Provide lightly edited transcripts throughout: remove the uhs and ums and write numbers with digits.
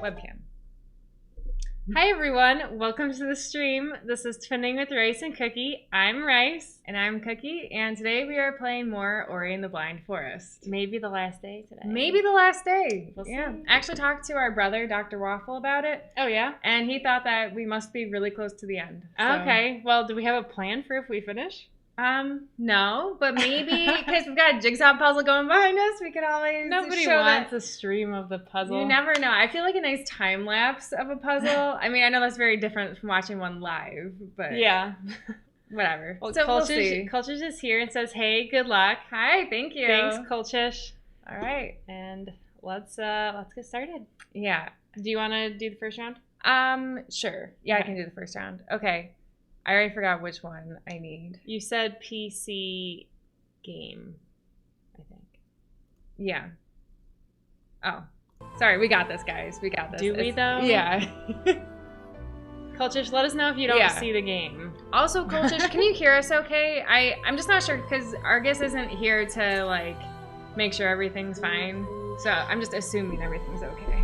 Webcam. Hi everyone, welcome to the stream. This is Twinning with Rice and Cookie. I'm Rice. And I'm Cookie, and today we are playing more Ori and the Blind Forest. Maybe the last day today. Maybe the last day. We'll see. Yeah. I actually talked to our brother, Dr. Waffle, about it. Oh yeah? And he thought that we must be really close to the end. So. Okay, well, do we have a plan for if we finish? No, but maybe because we've got a jigsaw puzzle going behind us, we could always Nobody show wants that. a stream of the puzzle. You never know. I feel like a nice time lapse of a puzzle. I mean, I know that's very different from watching one live, but yeah. Whatever. Well, so we'll see. Cultish is here and says, "Hey, good luck." Hi, thank you. Thanks, Cultish. All right, and let's get started. Yeah. Do you want to do the first round? Sure. Yeah, okay. I can do the first round. Okay. I already forgot which one I need. You said PC game, I think. Yeah. Oh. Sorry, we got this, guys. We got this. Do we, though? Yeah. Cultish, let us know if you don't see the game. Also, Cultish, can you hear us okay? I'm just not sure because Argus isn't here to, like, make sure everything's fine. So I'm just assuming everything's okay.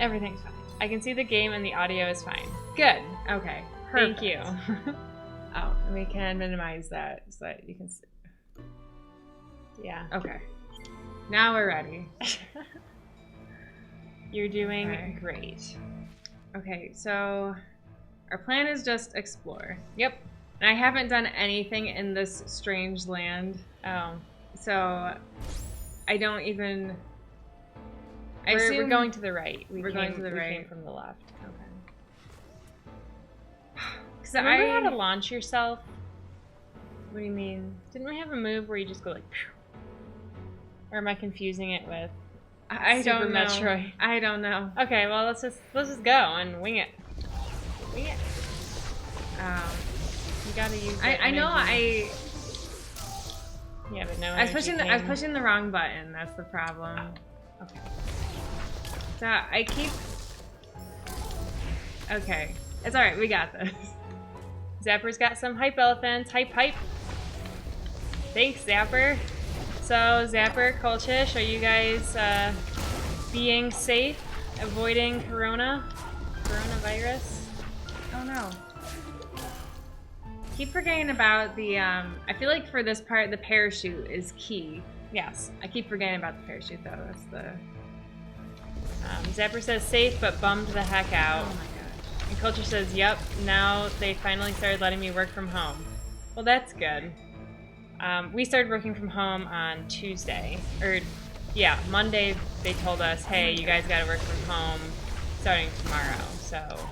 Everything's fine. I can see the game and the audio is fine. Good. Okay. Perfect. Thank you. Oh, and we can minimize that so that you can see. Yeah. Okay. Now we're ready. You're doing great. Okay, so our plan is just explore. Yep. And I haven't done anything in this strange land. Oh. So I don't even... We're going to the right. We're going to the right. We came from the left. Okay. Remember how to launch yourself? What do you mean? Didn't we have a move where you just go like... Or am I confusing it with I Super don't know. Metroid? I don't know. Okay, well let's just go and wing it. Wing it. You gotta use. I know I. Yeah, but no. I was pushing the wrong button. That's the problem. Oh. Okay. So I keep. Okay, it's all right. We got this. Zapper's got some hype elephants. Hype. Thanks, Zapper. So, Zapper, Cultish, are you guys being safe, avoiding coronavirus? Oh no. Keep forgetting about the, I feel like for this part, the parachute is key. Yes. I keep forgetting about the parachute though, that's the... Zapper says safe, but bummed the heck out. Oh my gosh. And Culture says, yep, now they finally started letting me work from home. Well, that's good. We started working from home on Tuesday. Monday they told us, hey, you guys gotta work from home starting tomorrow. So,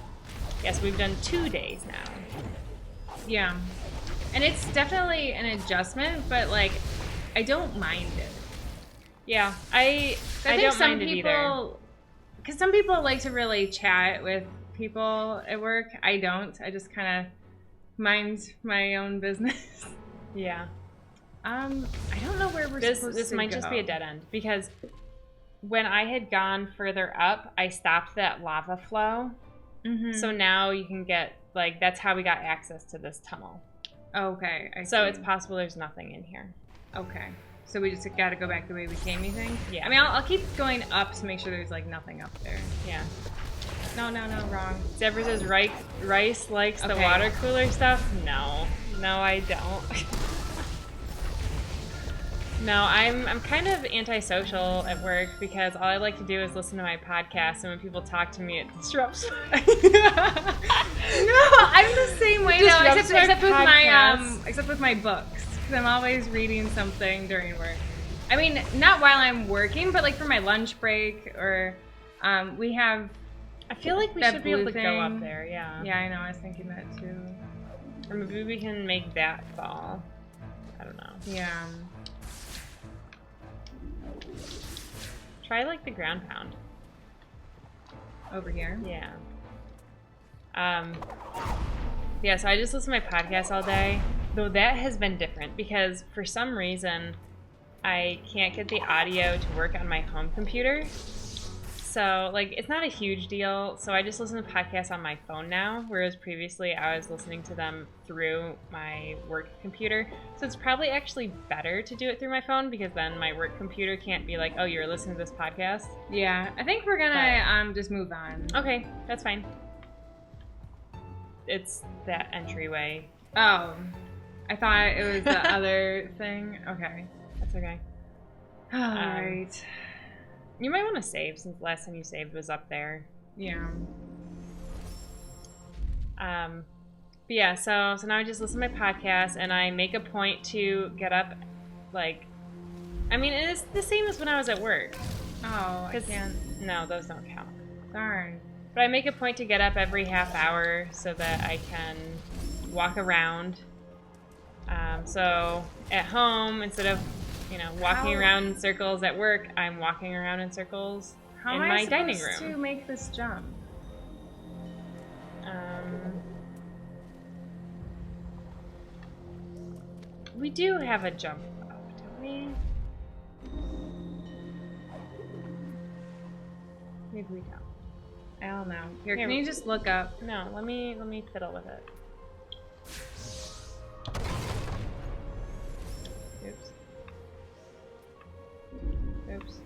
yes, we've done 2 days now. Yeah. And it's definitely an adjustment, but, like, I don't mind it. Yeah, I don't mind it either. Because some people like to really chat with people at work. I don't. I just kind of mind my own business. Yeah. I don't know where we're supposed to go. This might just be a dead end because when I had gone further up, I stopped that lava flow. Mm-hmm. So now you can get, like, that's how we got access to this tunnel. Okay. I see. So it's possible there's nothing in here. Okay. So we just got to go back the way we came, you think? Yeah. I mean, I'll keep going up to make sure there's, like, nothing up there. Yeah. No, wrong. Zephyr says Rice likes the water cooler stuff. No, I don't. No, I'm kind of antisocial at work because all I like to do is listen to my podcast, and when people talk to me, it disrupts. No, I'm the same way though, except with my books, because I'm always reading something during work. I mean, not while I'm working, but like for my lunch break, or we have. I feel like we should be able to go up there. Yeah. Yeah, I know. I was thinking that too. Or maybe we can make that fall. I don't know. Yeah. Try like the ground pound. Over here? Yeah. Yeah, so I just listen to my podcast all day. Though that has been different because for some reason I can't get the audio to work on my home computer. So, like, it's not a huge deal. So I just listen to podcasts on my phone now, whereas previously I was listening to them through my work computer. So it's probably actually better to do it through my phone because then my work computer can't be like, oh, you're listening to this podcast. Yeah, I think we're gonna just move on. Okay, that's fine. It's that entryway. Oh, I thought it was the other thing. Okay. That's okay. Alright. You might want to save since the last time you saved was up there. Yeah. But yeah, so now I just listen to my podcast and I make a point to get up, like, I mean, it is the same as when I was at work. Oh, I can't. No, those don't count. Darn. But I make a point to get up every half hour so that I can walk around. So at home, instead of walking around in circles at work, I'm walking around in circles in my dining room. How am I supposed to make this jump? We do have a jump up, don't we? Maybe we don't. I don't know. Here, can you just look up? No, let me fiddle with it. Oops. Oops.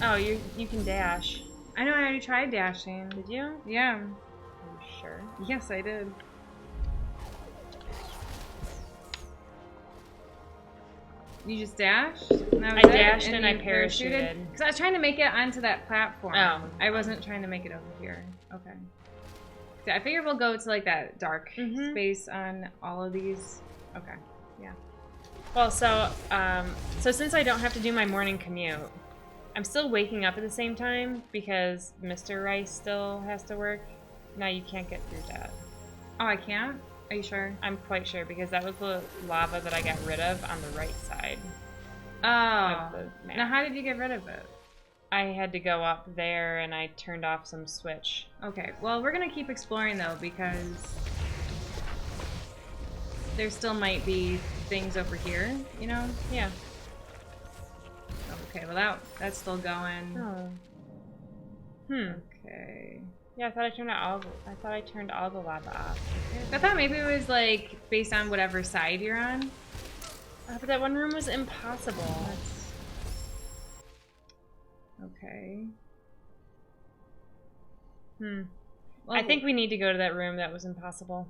Oh, you can dash. I know, I already tried dashing. Did you? Yeah. Are you sure? Yes, I did. You just dashed? I dashed and I parachuted. Because I was trying to make it onto that platform. Oh. I wasn't trying to make it over here. Okay. So I figure we'll go to like that dark space on all of these. Okay. Yeah. Well, so since I don't have to do my morning commute, I'm still waking up at the same time because Mr. Rice still has to work. No, you can't get through that. Oh, I can't? Are you sure? I'm quite sure because that was the lava that I got rid of on the right side. Oh. Of the map. Now how did you get rid of it? I had to go up there and I turned off some switch. Okay, well, we're going to keep exploring though because there still might be things over here, you know? Yeah. Okay, well that's still going. Oh. Okay. Yeah, I thought I turned all the lava off. I thought maybe it was like based on whatever side you're on. But that one room was impossible. Okay. Well, I think we need to go to that room that was impossible.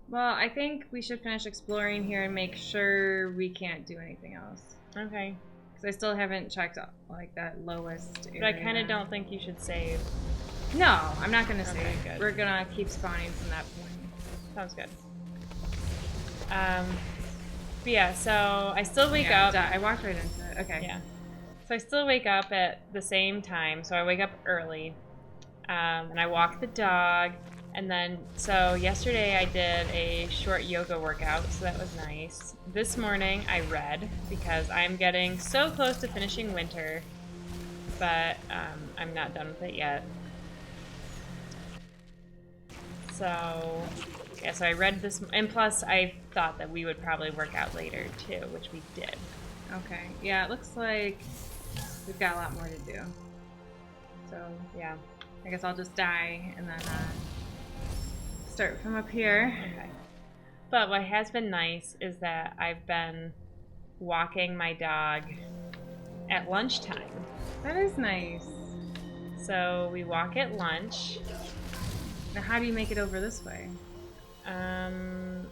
Well, I think we should finish exploring here and make sure we can't do anything else. Okay. Because I still haven't checked like that lowest area. But I kind of don't think you should save. No, I'm not going to save. Good. We're going to keep spawning from that point. Sounds good. But yeah, so I still wake up. I walked right into it. Okay. Yeah. So I still wake up at the same time. So I wake up early. And I walk the dog. And then, so yesterday I did a short yoga workout, so that was nice. This morning I read because I'm getting so close to finishing winter, but I'm not done with it yet. So, yeah, so I read this, and plus I thought that we would probably work out later too, which we did. Okay, yeah, it looks like we've got a lot more to do. So, yeah, I guess I'll just die and then start from up here. Okay. But what has been nice is that I've been walking my dog at lunchtime. That is nice. So we walk at lunch. Now how do you make it over this way?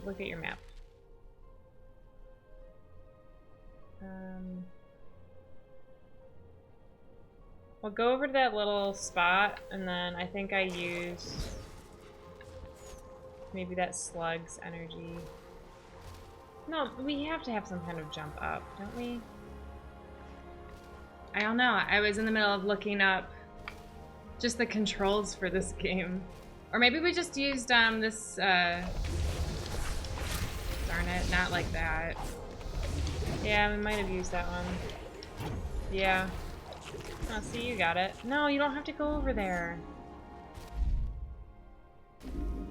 Look at your map. Well, go over to that little spot, and then I think I used maybe that slug's energy. No, we have to have some kind of jump up, don't we? I don't know. I was in the middle of looking up just the controls for this game. Or maybe we just used this, darn it, not like that. Yeah, we might have used that one. Yeah. Oh, see, you got it. No, you don't have to go over there.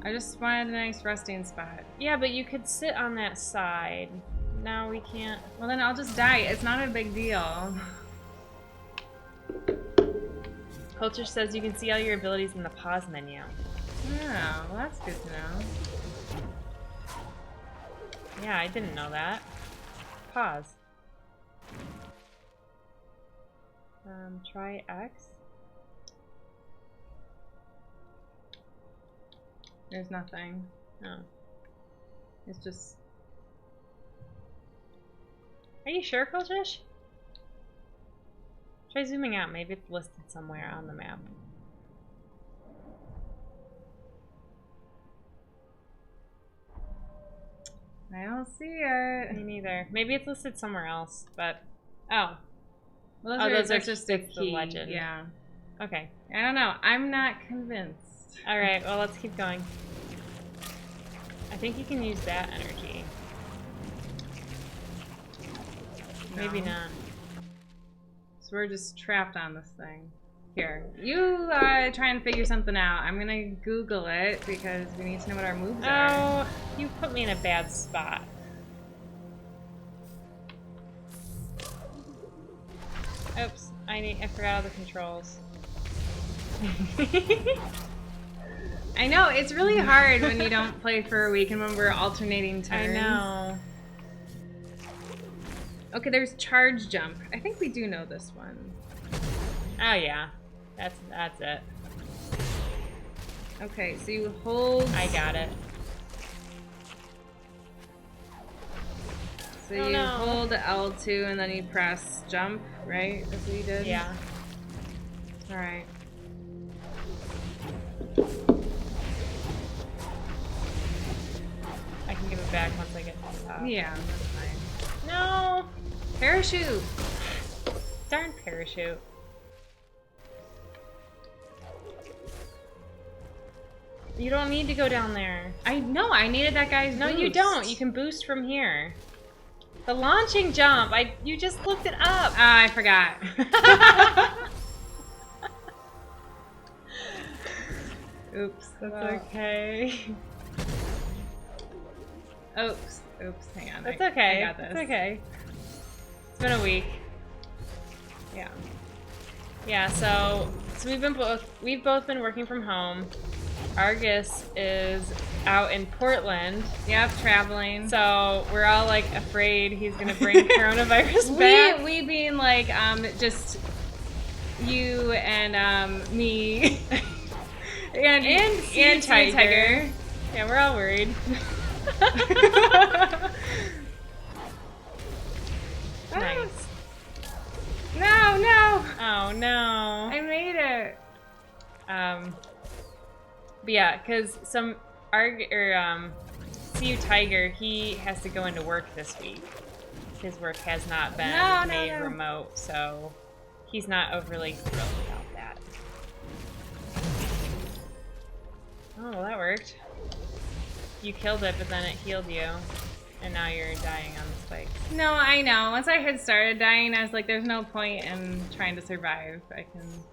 I just wanted a nice resting spot. Yeah, but you could sit on that side. No, we can't. Well, then I'll just die. It's not a big deal. Culture says you can see all your abilities in the pause menu. Oh, well, that's good to know. Yeah, I didn't know that. Pause. Try X. There's nothing. Oh. It's just... Are you sure, Kultish? Try zooming out. Maybe it's listed somewhere on the map. I don't see it. Me neither. Maybe it's listed somewhere else, but... Oh. Well, those are just the the legend. Yeah. Okay. I don't know. I'm not convinced. Alright, well, let's keep going. I think you can use that energy. Maybe No. not. So we're just trapped on this thing. Here. You try and figure something out. I'm gonna Google it because we need to know what our moves are. Oh, you put me in a bad spot. Oops, I forgot all the controls. I know, it's really hard when you don't play for a week and when we're alternating turns. I know. Okay, there's charge jump. I think we do know this one. Oh yeah, that's it. Okay, so you hold. I got it. So Oh, you no. hold L2 and then you press jump, right? That's what you did? Yeah. Alright. I can give it back once I get to the top. Yeah, that's fine. No! Parachute! Darn parachute. You don't need to go down there. I know, I needed that guy's No, boost. you don't. You can boost from here. The launching jump. You just looked it up. Ah, I forgot. Oops, that's Well. okay. Oops, hang on. That's I okay. got this. It's okay. It's been a week. Yeah. Yeah, so we've both been working from home. Argus is out in Portland. Yep, traveling. So we're all like afraid he's gonna bring coronavirus back. We being like, just you and me and Tiger. Yeah, we're all worried. Nice. No. Oh no. I made it. But yeah, because CU Tiger, he has to go into work this week. His work has not been made remote, so he's not overly thrilled about that. Oh, well, that worked. You killed it, but then it healed you, and now you're dying on the spikes. No, I know. Once I had started dying, I was like, there's no point in trying to survive. I can...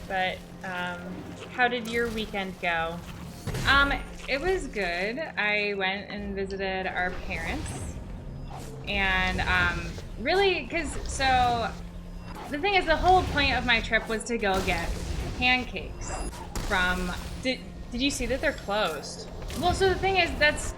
But, how did your weekend go? It was good. I went and visited our parents. And, really, so, the thing is, the whole point of my trip was to go get pancakes from... Did you see that they're closed? Well, so the thing is, that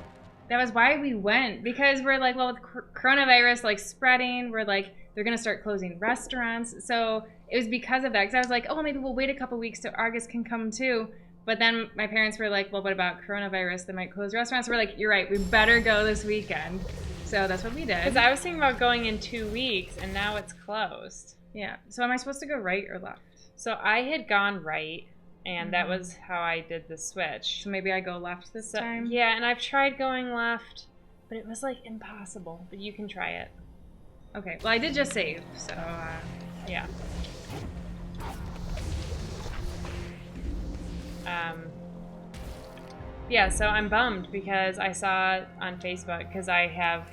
was why we went. Because we're like, well, with coronavirus, like, spreading, we're like, they're going to start closing restaurants. So it was because of that. Because I was like, oh, maybe we'll wait a couple weeks so Argus can come too. But then my parents were like, well, what about coronavirus? They might close restaurants. So we're like, you're right. We better go this weekend. So that's what we did. Because I was thinking about going in 2 weeks, and now it's closed. Yeah. So am I supposed to go right or left? So I had gone right, and that was how I did the switch. So maybe I go left this time? Yeah, and I've tried going left, but it was like impossible. But you can try it. Okay. Well, I did just save, so yeah. Yeah, so I'm bummed because I saw on Facebook because I have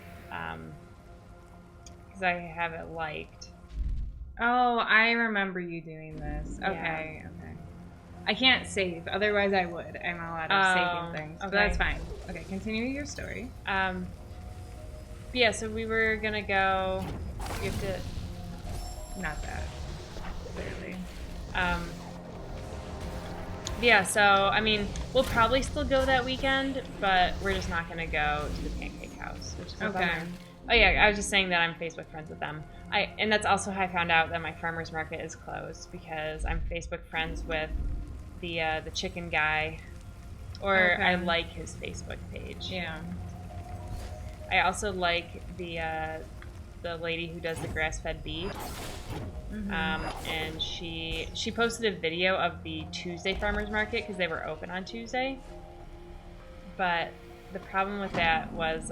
it liked. Oh, I remember you doing this. Okay, Yeah. okay. I can't save, otherwise I would. I'm not allowed to saving things, but that's fine. Okay, continue your story. Yeah, so we were gonna go. You have to. Not that, clearly. Yeah, so I mean, we'll probably still go that weekend, but we're just not gonna go to the Pancake House, which is a bummer. Oh yeah, I was just saying that I'm Facebook friends with them. And that's also how I found out that my farmer's market is closed because I'm Facebook friends with the chicken guy, or I like his Facebook page. Yeah. I also like the lady who does the grass-fed beef. And she posted a video of the Tuesday farmers market because they were open on Tuesday. But the problem with that was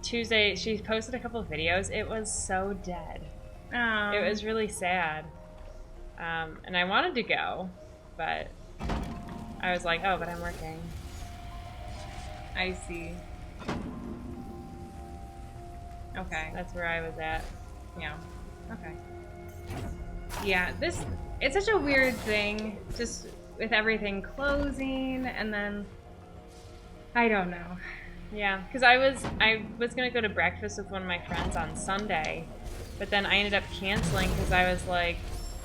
Tuesday she posted a couple of videos. It was so dead. It was really sad. And I wanted to go, but I was like, oh, but I'm working. I see. Okay. That's where I was at. Yeah. Okay. Yeah, it's such a weird thing, just with everything closing, and then I don't know. Yeah, because I was gonna go to breakfast with one of my friends on Sunday, but then I ended up canceling because I was like,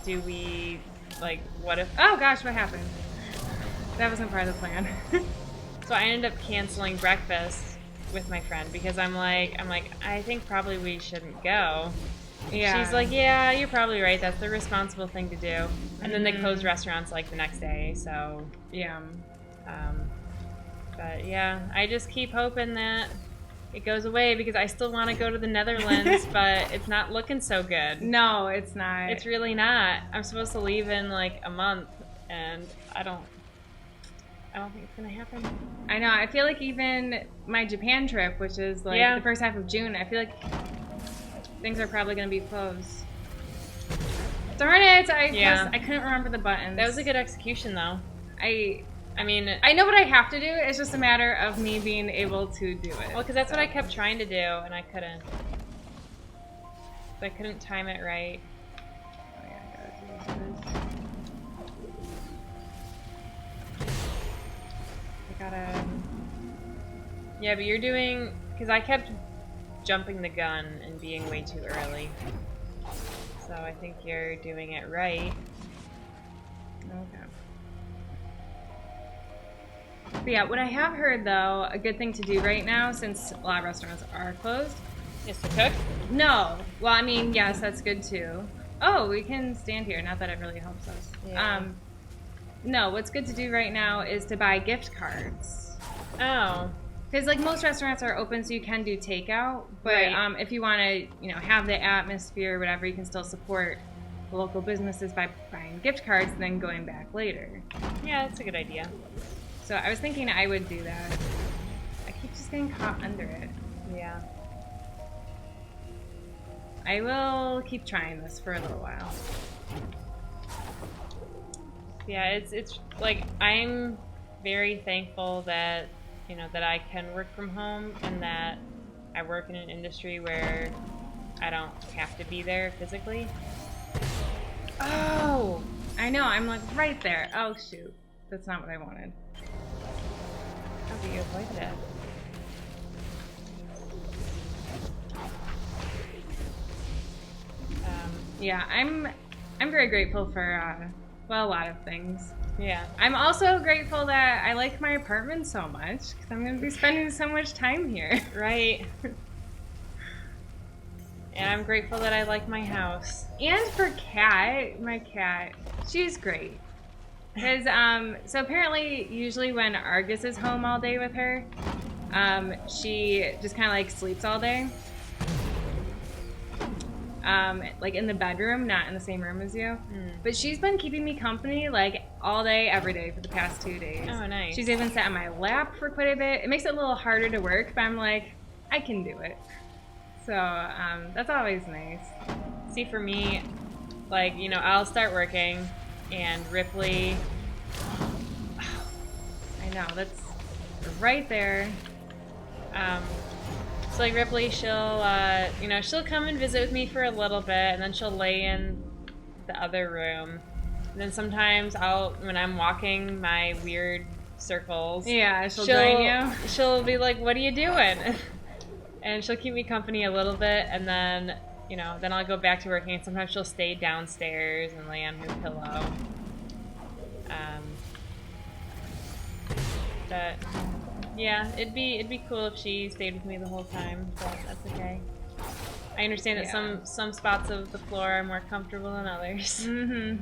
do we, like, what if? Oh gosh, what happened? That wasn't part of the plan. So I ended up canceling breakfast with my friend because I'm like, I think probably we shouldn't go. Yeah. She's like, yeah, you're probably right. That's the responsible thing to do. And then they closed restaurants like the next day. So yeah. But yeah, I just keep hoping that it goes away because I still want to go to the Netherlands, but it's not looking so good. No, it's not. It's really not. I'm supposed to leave in like a month, and I don't think it's gonna happen. I know. I feel like even my Japan trip, which is like the first half of June, I feel like things are probably going to be closed. Darn it! I couldn't remember the buttons. That was a good execution, though. I mean, I know what I have to do. It's just a matter of me being able to do it. Well, because that's what I kept trying to do, and I couldn't. I couldn't time it right. Oh, yeah, I gotta do this. I gotta. Yeah, but you're doing, because I kept jumping the gun and being way too early. So I think you're doing it right. Okay. But yeah, what I have heard though, a good thing to do right now, since a lot of restaurants are closed, is to cook? No. Well, I mean, yes, that's good too. Oh, we can stand here. Not that it really helps us. Yeah. No, what's good to do right now is to buy gift cards. Oh. Because like most restaurants are open, so you can do takeout. But right. If you want to, have the atmosphere or whatever, you can still support the local businesses by buying gift cards and then going back later. Yeah, that's a good idea. So I was thinking I would do that. I keep just getting caught under it. Yeah. I will keep trying this for a little while. Yeah, it's like I'm very thankful that that I can work from home and that I work in an industry where I don't have to be there physically. Oh, I know. I'm like right there. Oh shoot, that's not what I wanted. How do you avoid that? Yeah, I'm very grateful for a lot of things. Yeah. I'm also grateful that I like my apartment so much because I'm going to be spending so much time here. Right. And I'm grateful that I like my house. And for Kat, my cat, she's great. Because, so apparently, usually when Argus is home all day with her, She just kind of like sleeps all day. Like in the bedroom, not in the same room as you. But she's been keeping me company like all day, every day for the past 2 days. Oh, nice. She's even sat on my lap for quite a bit. It makes it a little harder to work, but I'm like, I can do it. So that's always nice. See, for me, like, you know, I'll start working, and Ripley, I know, that's right there. So like Ripley, she'll you know, she'll come and visit with me for a little bit, and then she'll lay in the other room. And then sometimes when I'm walking my weird circles, yeah, she'll join you. She'll be like, "What are you doing?" And she'll keep me company a little bit, and then, you know, then I'll go back to working. And sometimes she'll stay downstairs and lay on her pillow. But yeah, it'd be cool if she stayed with me the whole time, but that's okay. I understand that some spots of the floor are more comfortable than others. Mm-hmm.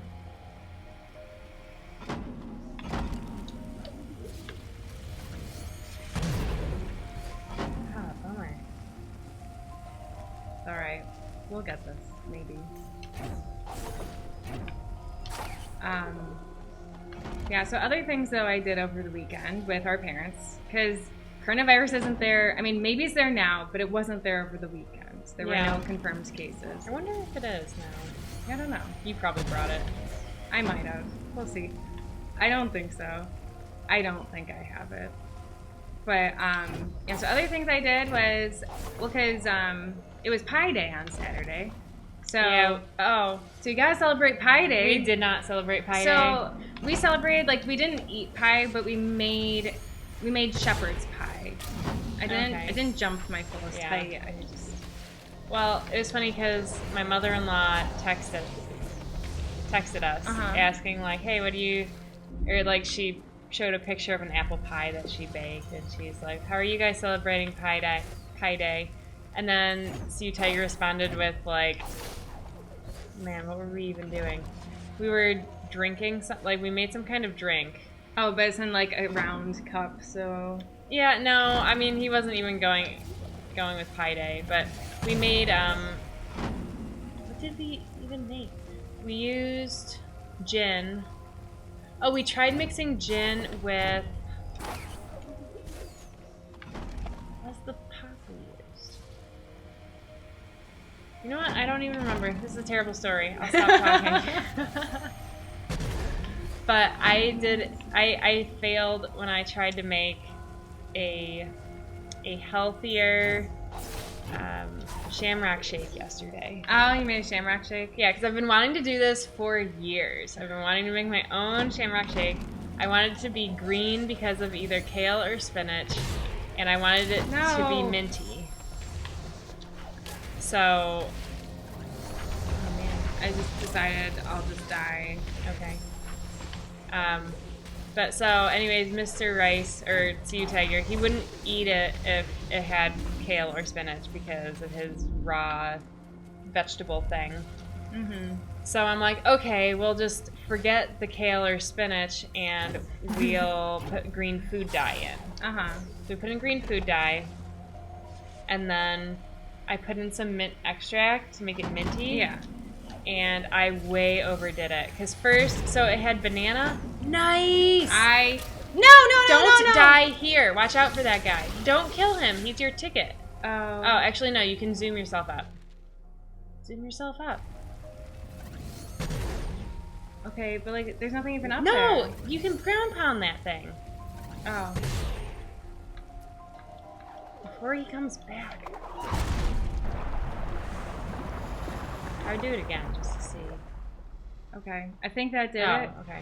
Oh, bummer. It's alright. We'll get this, maybe. Yeah, so other things though I did over the weekend with our parents, because coronavirus isn't there. I mean, maybe it's there now, but it wasn't there over the weekend. There were no confirmed cases. I wonder if it is now. I don't know. You probably brought it. I might have. We'll see. I don't think so. I don't think I have it. But, yeah, so other things I did was, well, because it was Pi Day on Saturday. So, so you gotta celebrate Pi Day. We did not celebrate Pi Day. So, we celebrated, like, we didn't eat pie, but we made shepherd's pie. I didn't jump my fullest height. Well, it was funny because my mother-in-law texted us asking, like, hey, what do you, or like she showed a picture of an apple pie that she baked, and she's like, how are you guys celebrating Pi Day? And then Sea Tiger responded with, like, man, what were we even doing? We were drinking, like, we made some kind of drink. Oh, but it's in, like, a round cup, so... Yeah, no, I mean, he wasn't even going with Pi Day, but we made, what did we even make? We used gin. Oh, we tried mixing gin with, what's the pop we used? You know what? I don't even remember. This is a terrible story. I'll stop talking. But I failed when I tried to make a healthier shamrock shake yesterday. Oh, you made a shamrock shake? Yeah, because I've been wanting to do this for years. I've been wanting to make my own shamrock shake. I wanted it to be green because of either kale or spinach, and I wanted it to be minty. So, oh man, I just decided I'll just die. Okay. But so, anyways, Mr. Rice, or Sea Tiger, he wouldn't eat it if it had kale or spinach because of his raw vegetable thing. Mm-hmm. So I'm like, okay, we'll just forget the kale or spinach and we'll put green food dye in. Uh-huh. So we put in green food dye, and then I put in some mint extract to make it minty. Yeah. And I way overdid it. Because first, so it had banana. Nice! Don't die here. Watch out for that guy. Don't kill him. He's your ticket. Oh, actually, no. You can zoom yourself up. Zoom yourself up. Okay, but like, there's nothing even up there. No, you can ground pound that thing. Oh. Before he comes back. I would do it again just to see. Okay, I think that did it. Okay.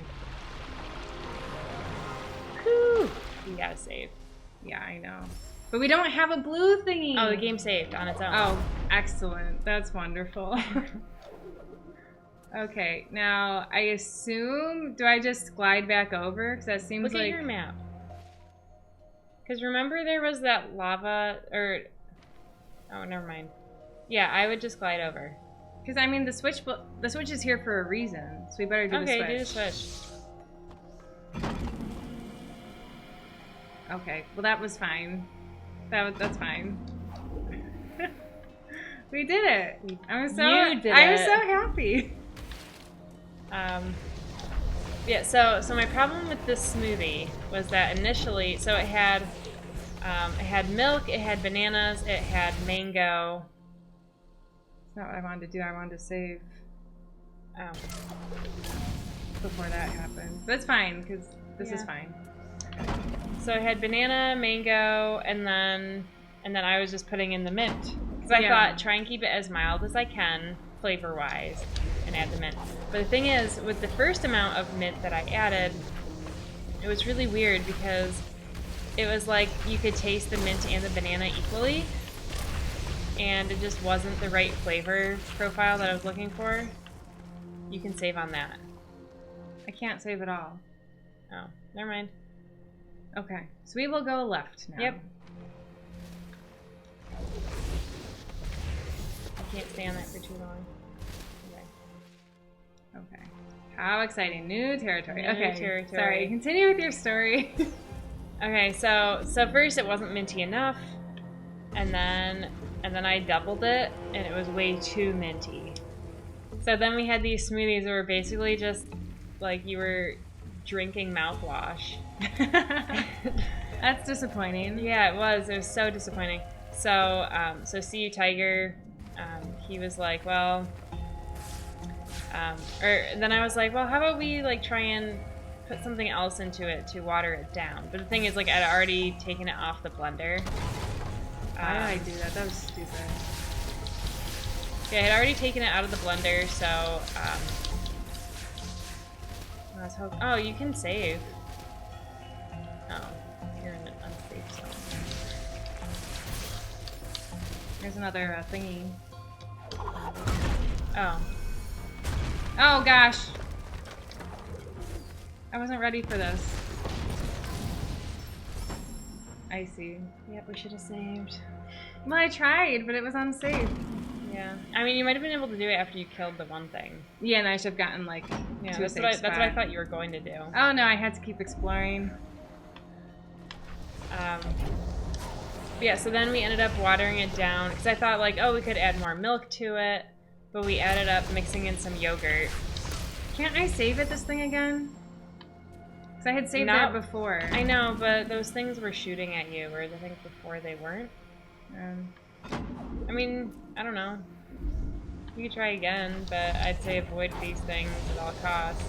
Whew. You gotta save. Yeah, I know. But we don't have a blue thingy. Oh, the game saved on its own. Oh, excellent. That's wonderful. Okay, now I assume, do I just glide back over? Because that seems like... Look at your map. Because remember there was that lava, or... Oh, never mind. Yeah, I would just glide over. Because, I mean, the switch is here for a reason, so we better do the switch. Okay, do the switch. Okay, well that was fine. That's fine. We did it. I was so happy. Yeah, so my problem with this smoothie was that initially, so it had milk, it had bananas, it had mango. That's not what I wanted to do. I wanted to save before that happened. But it's fine, because this is fine. So it had banana, mango, and then I was just putting in the mint. Because I thought, try and keep it as mild as I can, flavor-wise, and add the mint. But the thing is, with the first amount of mint that I added, it was really weird because it was like you could taste the mint and the banana equally, and it just wasn't the right flavor profile that I was looking for. You can save on that. I can't save at all. Oh, never mind. Okay, so we will go left now. Yep. I can't stay on that for too long. Okay. How exciting. New territory. New territory. Sorry, continue with your story. Okay, so first it wasn't minty enough, and then I doubled it, and it was way too minty. So then we had these smoothies that were basically just like you were drinking mouthwash. That's disappointing. Yeah, it was. It was so disappointing. So See You Tiger, he was like, well, or then I was like, well, how about we like try and put something else into it to water it down? But the thing is, like, I'd already taken it off the blender. Why did I do that? That was stupid. Yeah, I had already taken it out of the blender, so I was hoping. Oh, you can save. Oh, you're in an unsafe zone. There's another thingy. Oh. Oh gosh. I wasn't ready for this. I see. Yep, we should have saved. Well, I tried, but it was unsafe. Yeah. I mean, you might have been able to do it after you killed the one thing. Yeah, and I should have gotten, like, yeah, to a safe that's what I thought you were going to do. Oh, no, I had to keep exploring. Yeah, so then we ended up watering it down, because I thought, like, oh, we could add more milk to it, but we added up mixing in some yogurt. Can't I save at this thing again? Because I had saved that before. I know, but those things were shooting at you, where the things before they weren't. I mean, I don't know. You could try again, but I'd say avoid these things at all costs.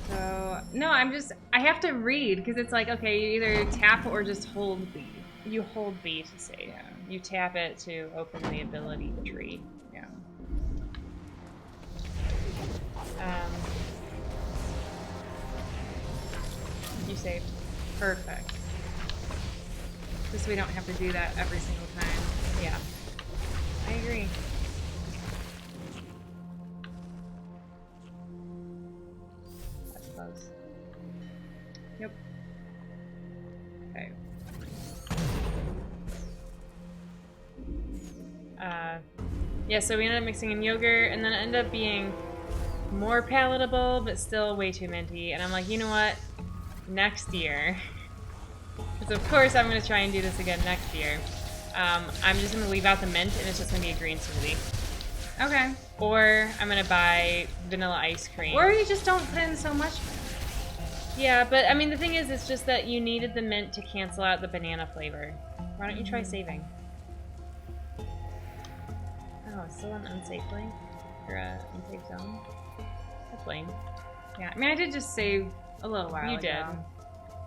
So, no, I have to read, because it's like, okay, you either tap or just hold B. You hold B to save. Yeah. You tap it to open the ability tree. Yeah. You saved. Perfect. Just so we don't have to do that every single time. Yeah. I agree. That's close. Yep. Okay. Yeah, so we ended up mixing in yogurt, and then it ended up being more palatable, but still way too minty. And I'm like, you know what? Next year, because of course I'm going to try and do this again next year, I'm just going to leave out the mint, and it's just going to be a green smoothie. Okay. Or I'm going to buy vanilla ice cream. Or you just don't put in so much mint. Yeah, but I mean, the thing is, it's just that you needed the mint to cancel out the banana flavor. Why don't you try saving? Oh, it's still an unsafe link? Or an unsafe zone? That's lame. Yeah, I mean, I did just save a little while ago. You did.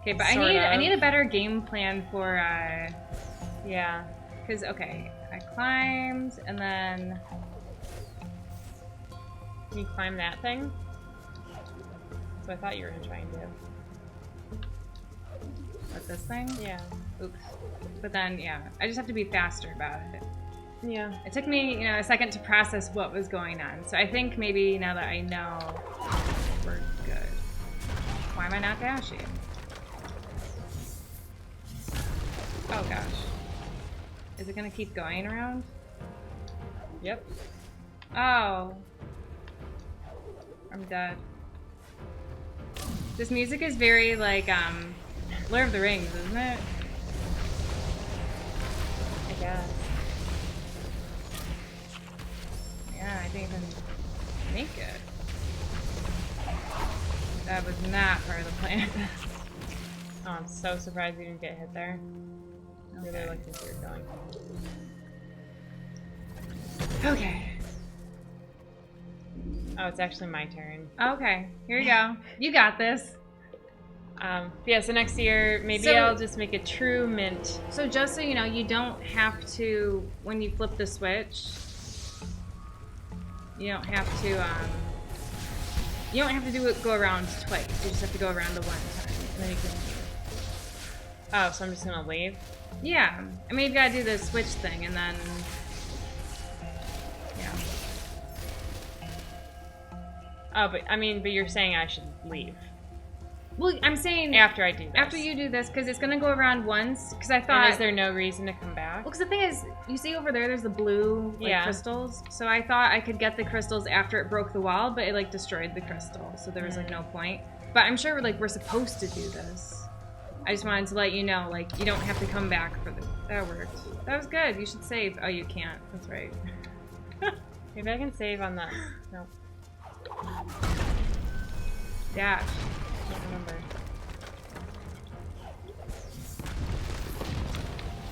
Okay, but I need a better game plan for, yeah. Because, okay, I climbed, and then... Can you climb that thing? So I thought you were going to try and do. What, this thing? Yeah. Oops. But then, yeah, I just have to be faster about it. Yeah. It took me, a second to process what was going on. So I think maybe now that I know, we're good. Why am I not dashing? Oh gosh. Is it gonna keep going around? Yep. Oh. I'm dead. This music is very like Lord of the Rings, isn't it? I guess. Yeah, I didn't even make it. That was not part of the plan. Oh, I'm so surprised you didn't get hit there. Okay. Really like this you're going. Okay. Oh, it's actually my turn. Okay, here you go. You got this. Yeah, so next year, maybe I'll just make a true mint. So just so you know, you don't have to, when you flip the switch, you don't have to do it, go around twice. You just have to go around the one time, and then you can leave. Oh, so I'm just gonna leave? Yeah. I mean, you've got to do the switch thing, and then, yeah. Oh, but you're saying I should leave. Well, I'm saying after I do this. After you do this, because it's going to go around once, because I thought... And is there no reason to come back? Well, because the thing is, you see over there's the blue crystals. So I thought I could get the crystals after it broke the wall, but it, like, destroyed the crystal. So there was, like, no point. But I'm sure, like, we're supposed to do this. I just wanted to let you know, like, you don't have to come back for the... That worked. That was good. You should save. Oh, you can't. That's right. Maybe I can save on that. No. Dash. I don't remember.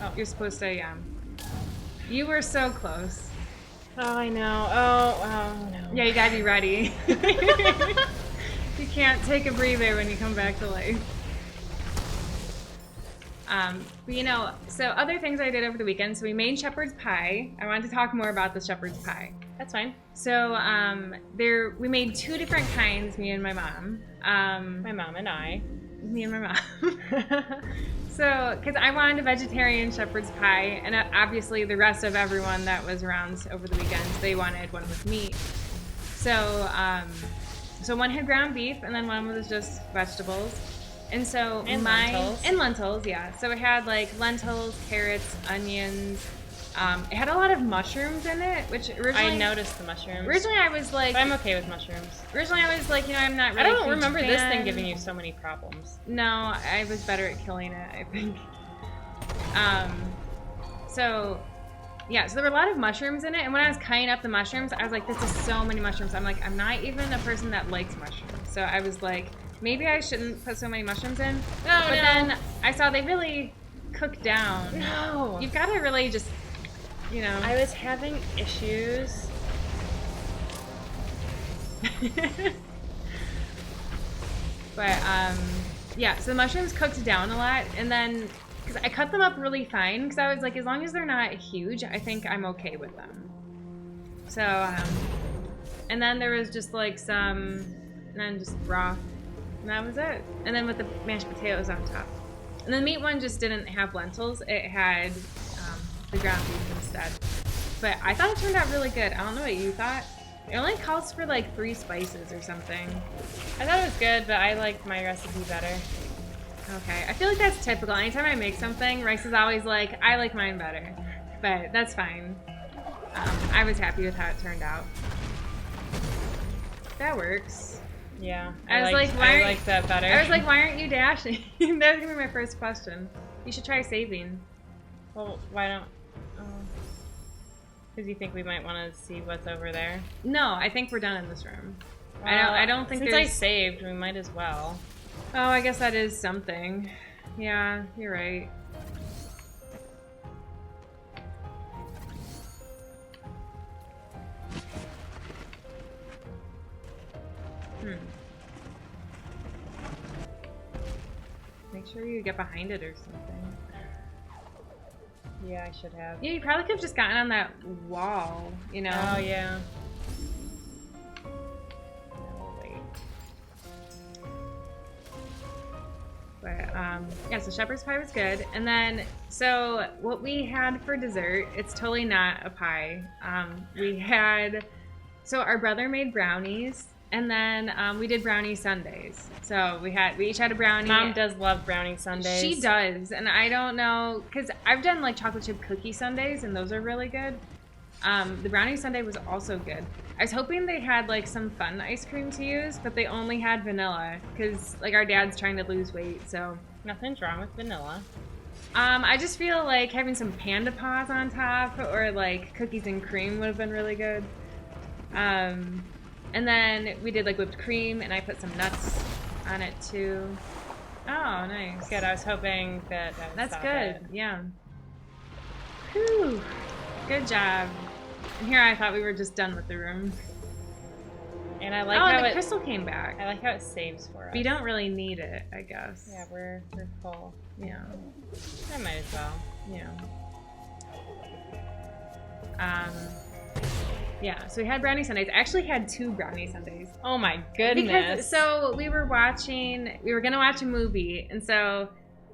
Oh, you're supposed to, yeah. You were so close. Oh, I know. Oh, no. Yeah, you gotta be ready. You can't take a breather when you come back to life. But you know, so other things I did over the weekend. So we made shepherd's pie. I wanted to talk more about the shepherd's pie. That's fine. So we made 2 different kinds, me and my mom. My mom and I. Me and my mom. So, because I wanted a vegetarian shepherd's pie, and obviously the rest of everyone that was around over the weekends, they wanted one with meat. So, so one had ground beef, and then one was just vegetables. And so lentils. And lentils, yeah. So it had like lentils, carrots, onions. It had a lot of mushrooms in it, which originally... I noticed the mushrooms. Originally I was like... But I'm okay with mushrooms. Originally I was like, you know, I'm not really I don't remember fan. this thing giving you so many problems. No, I was better at killing it, I think. So, yeah, so there were a lot of mushrooms in it, and when I was cutting up the mushrooms, I was like, this is so many mushrooms. I'm like, I'm not even a person that likes mushrooms. So I was like, maybe I shouldn't put so many mushrooms in. But then I saw they really cook down. No. You've got to really just, you know. I was having issues. But, yeah, so the mushrooms cooked down a lot, and then, because I cut them up really fine, because I was like, as long as they're not huge, I think I'm okay with them. So, and then there was just like some, and then just broth, and that was it. And then with the mashed potatoes on top. And the meat one just didn't have lentils, it had the ground beef instead. But I thought it turned out really good. I don't know what you thought. It only calls for like 3 spices or something. I thought it was good, but I liked my recipe better. Okay, I feel like that's typical. Anytime I make something, Rice is always like, I like mine better. But that's fine. I was happy with how it turned out. That works. Yeah, I like that better. I was like, why aren't you dashing? That was gonna be my first question. You should try saving. Well, why don't? Because you think we might want to see what's over there? No, I think we're done in this room. Well, I don't think since I saved, we might as well. Oh, I guess that is something. Yeah, you're right. Make sure you get behind it or something. Yeah, I should have. Yeah, you probably could have just gotten on that wall, you know? Oh, yeah. No, wait. But, yeah, so shepherd's pie was good. And then, so what we had for dessert, it's totally not a pie. We had, so our brother made brownies. And then we did brownie sundaes. So we each had a brownie. Mom does love brownie sundaes. She does, and I don't know, because I've done like chocolate chip cookie sundaes, and those are really good. The brownie sundae was also good. I was hoping they had like some fun ice cream to use, but they only had vanilla because like our dad's trying to lose weight, so nothing's wrong with vanilla. I just feel like having some Panda Paws on top or like cookies and cream would have been really good. And then we did like whipped cream, and I put some nuts on it too. Oh, nice. Good. I was hoping that that's good. It. Yeah. Whew. Good job. And here I thought we were just done with the room. And I like how the crystal came back. I like how it saves for us. We don't really need it, I guess. Yeah, we're full. Yeah. I might as well. Yeah. Yeah, so we had brownie sundaes. I actually had 2 brownie sundaes. Oh my goodness. Because, so we were gonna watch a movie, and so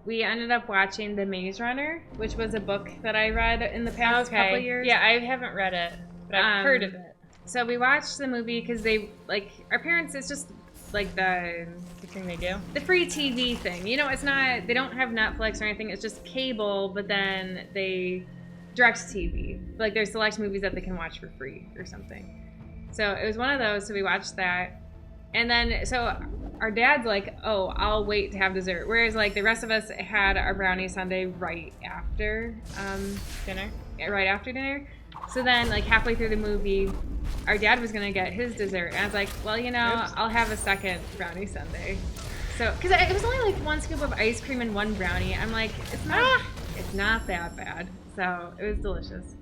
we ended up watching The Maze Runner, which was a book that I read in the past couple years. Yeah, I haven't read it, but I've heard of it. So we watched the movie because they, like, our parents, it's just like the thing they do? The free TV thing. You know, it's not, they don't have Netflix or anything, it's just cable, but then they direct TV. Like, there's select movies that they can watch for free or something. So it was one of those, so we watched that. And then, so our dad's like, oh, I'll wait to have dessert. Whereas, like, the rest of us had our brownie sundae right after dinner. Right after dinner. So then, like, halfway through the movie, our dad was going to get his dessert. And I was like, well, you know, oops, I'll have a second brownie sundae. So, because it was only, like, 1 scoop of ice cream and 1 brownie. I'm like, it's not that bad. So, it was delicious.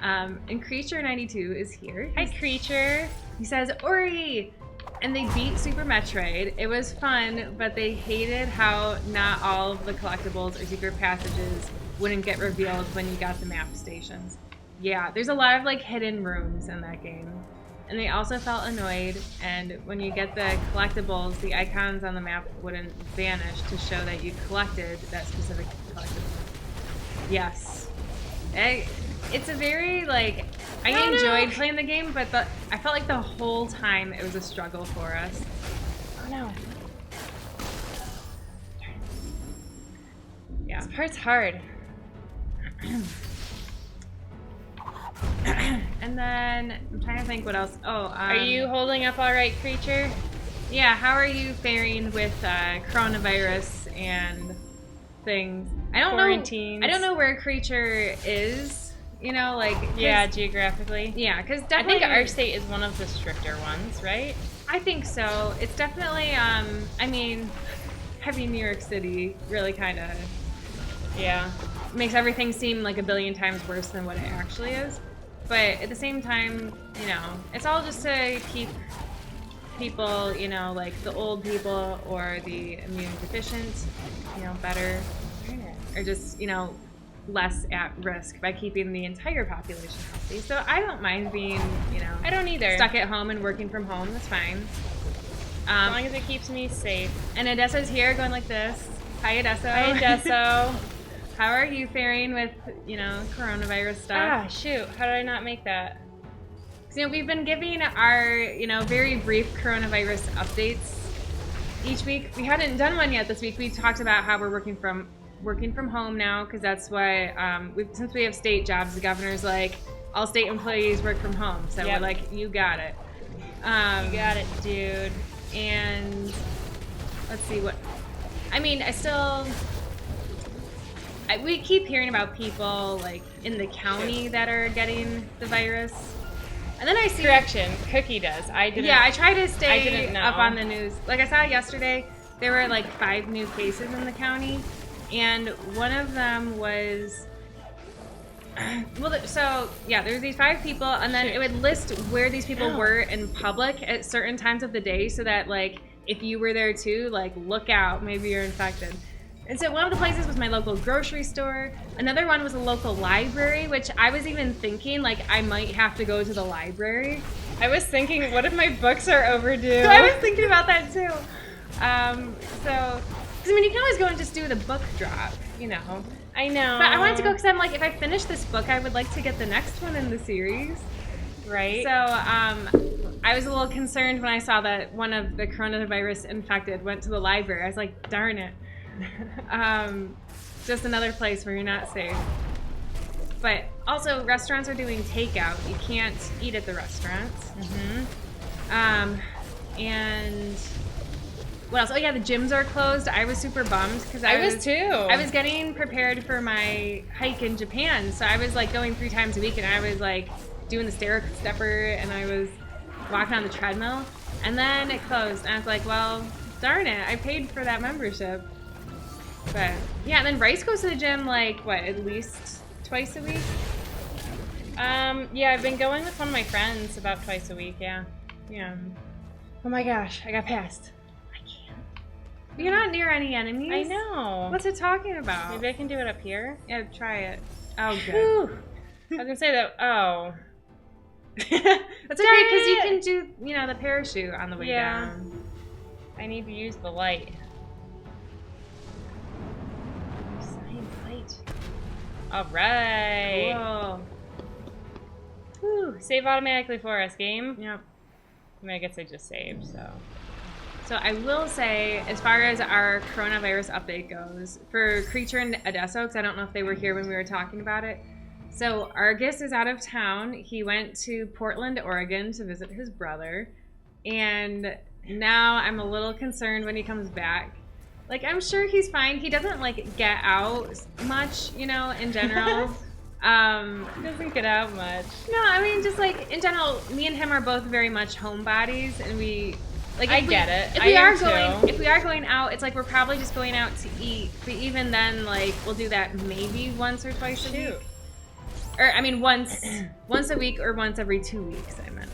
And Creature 92 is here. Hi, Creature. He says, Ori! And they beat Super Metroid. It was fun, but they hated how not all of the collectibles or secret passages wouldn't get revealed when you got the map stations. Yeah, there's a lot of like hidden rooms in that game. And they also felt annoyed, and when you get the collectibles, the icons on the map wouldn't vanish to show that you collected that specific collectible. Yes. It's a very, like, I enjoyed playing the game, but I felt like the whole time it was a struggle for us. Oh no. Yeah. This part's hard. And then, I'm trying to think what else. Oh, are you holding up all right, Creature? Yeah, how are you faring with coronavirus and things? I don't know where Creature is. You know, like... Yeah, geographically. Yeah, because definitely... I think our state is one of the stricter ones, right? I think so. It's definitely, I mean, heavy New York City really kind of... Yeah. Makes everything seem like a billion times worse than what it actually is. But at the same time, you know, it's all just to keep people, you know, like the old people or the immune deficient, you know, better. Or just, you know... less at risk by keeping the entire population healthy. So I don't mind being, you know, I don't either. Stuck at home and working from home. That's fine. As long as it keeps me safe. And Odessa's here going like this. Hi, Odessa. Hi, Odesso. How are you faring with, you know, coronavirus stuff? Ah, shoot. How did I not make that? So, you know, we've been giving our, you know, very brief coronavirus updates each week. We hadn't done one yet this week. We talked about how we're working from home now, because that's why since we have state jobs, the governor's like, all state employees work from home. So we're like, you got it. You got it, dude. And let's see what, I mean, we keep hearing about people like in the county that are getting the virus. And then I see... Correction, Cookie does. I didn't. Yeah, I try to stay up on the news. Like I saw yesterday, there were like 5 new cases in the county. And one of them was, well, so, yeah, there's these 5 people, and then it would list where these people were in public at certain times of the day, so that, like, if you were there too, like, look out, maybe you're infected. And so one of the places was my local grocery store. Another one was a local library, which I was even thinking, like, I might have to go to the library. I was thinking, what if my books are overdue? So I was thinking about that, too. I mean, you can always go and just do the book drop, you know. I know. But I wanted to go because I'm like, if I finish this book, I would like to get the next one in the series. Right. So, I was a little concerned when I saw that one of the coronavirus infected went to the library. I was like, darn it. Just another place where you're not safe. But also, restaurants are doing takeout. You can't eat at the restaurants. And what else? Oh yeah, the gyms are closed. I was super bummed because I was too. I was getting prepared for my hike in Japan, so I was like going 3 times a week, and I was like doing the stepper, and I was walking on the treadmill, and then it closed, and I was like, well, darn it, I paid for that membership. But yeah, and then Bryce goes to the gym like what, at least twice a week? Yeah, I've been going with one of my friends about twice a week. Yeah. Oh my gosh, I got passed. I can't. You're not near any enemies. I know. What's it talking about? Maybe I can do it up here. Yeah, try it. Oh, good. Whew. I was gonna say that. Oh. That's okay because you can do, the parachute on the way down. I need to use the light. Sign light. All right. Whoa. Whew. Save automatically for us, game. Yep. I mean, I guess I just saved, so. So I will say, as far as our coronavirus update goes, for Creature and Adesso, because I don't know if they were here when we were talking about it. So Argus is out of town. He went to Portland, Oregon to visit his brother. And now I'm a little concerned when he comes back. Like, I'm sure he's fine. He doesn't, like, get out much, in general. He doesn't get out much. No, I mean, just, like, in general, me and him are both very much homebodies, and we... Like, I get it. If we are going out, it's like we're probably just going out to eat. But even then, like, we'll do that maybe once or twice a week. Or I mean, once a week or once every 2 weeks. I meant.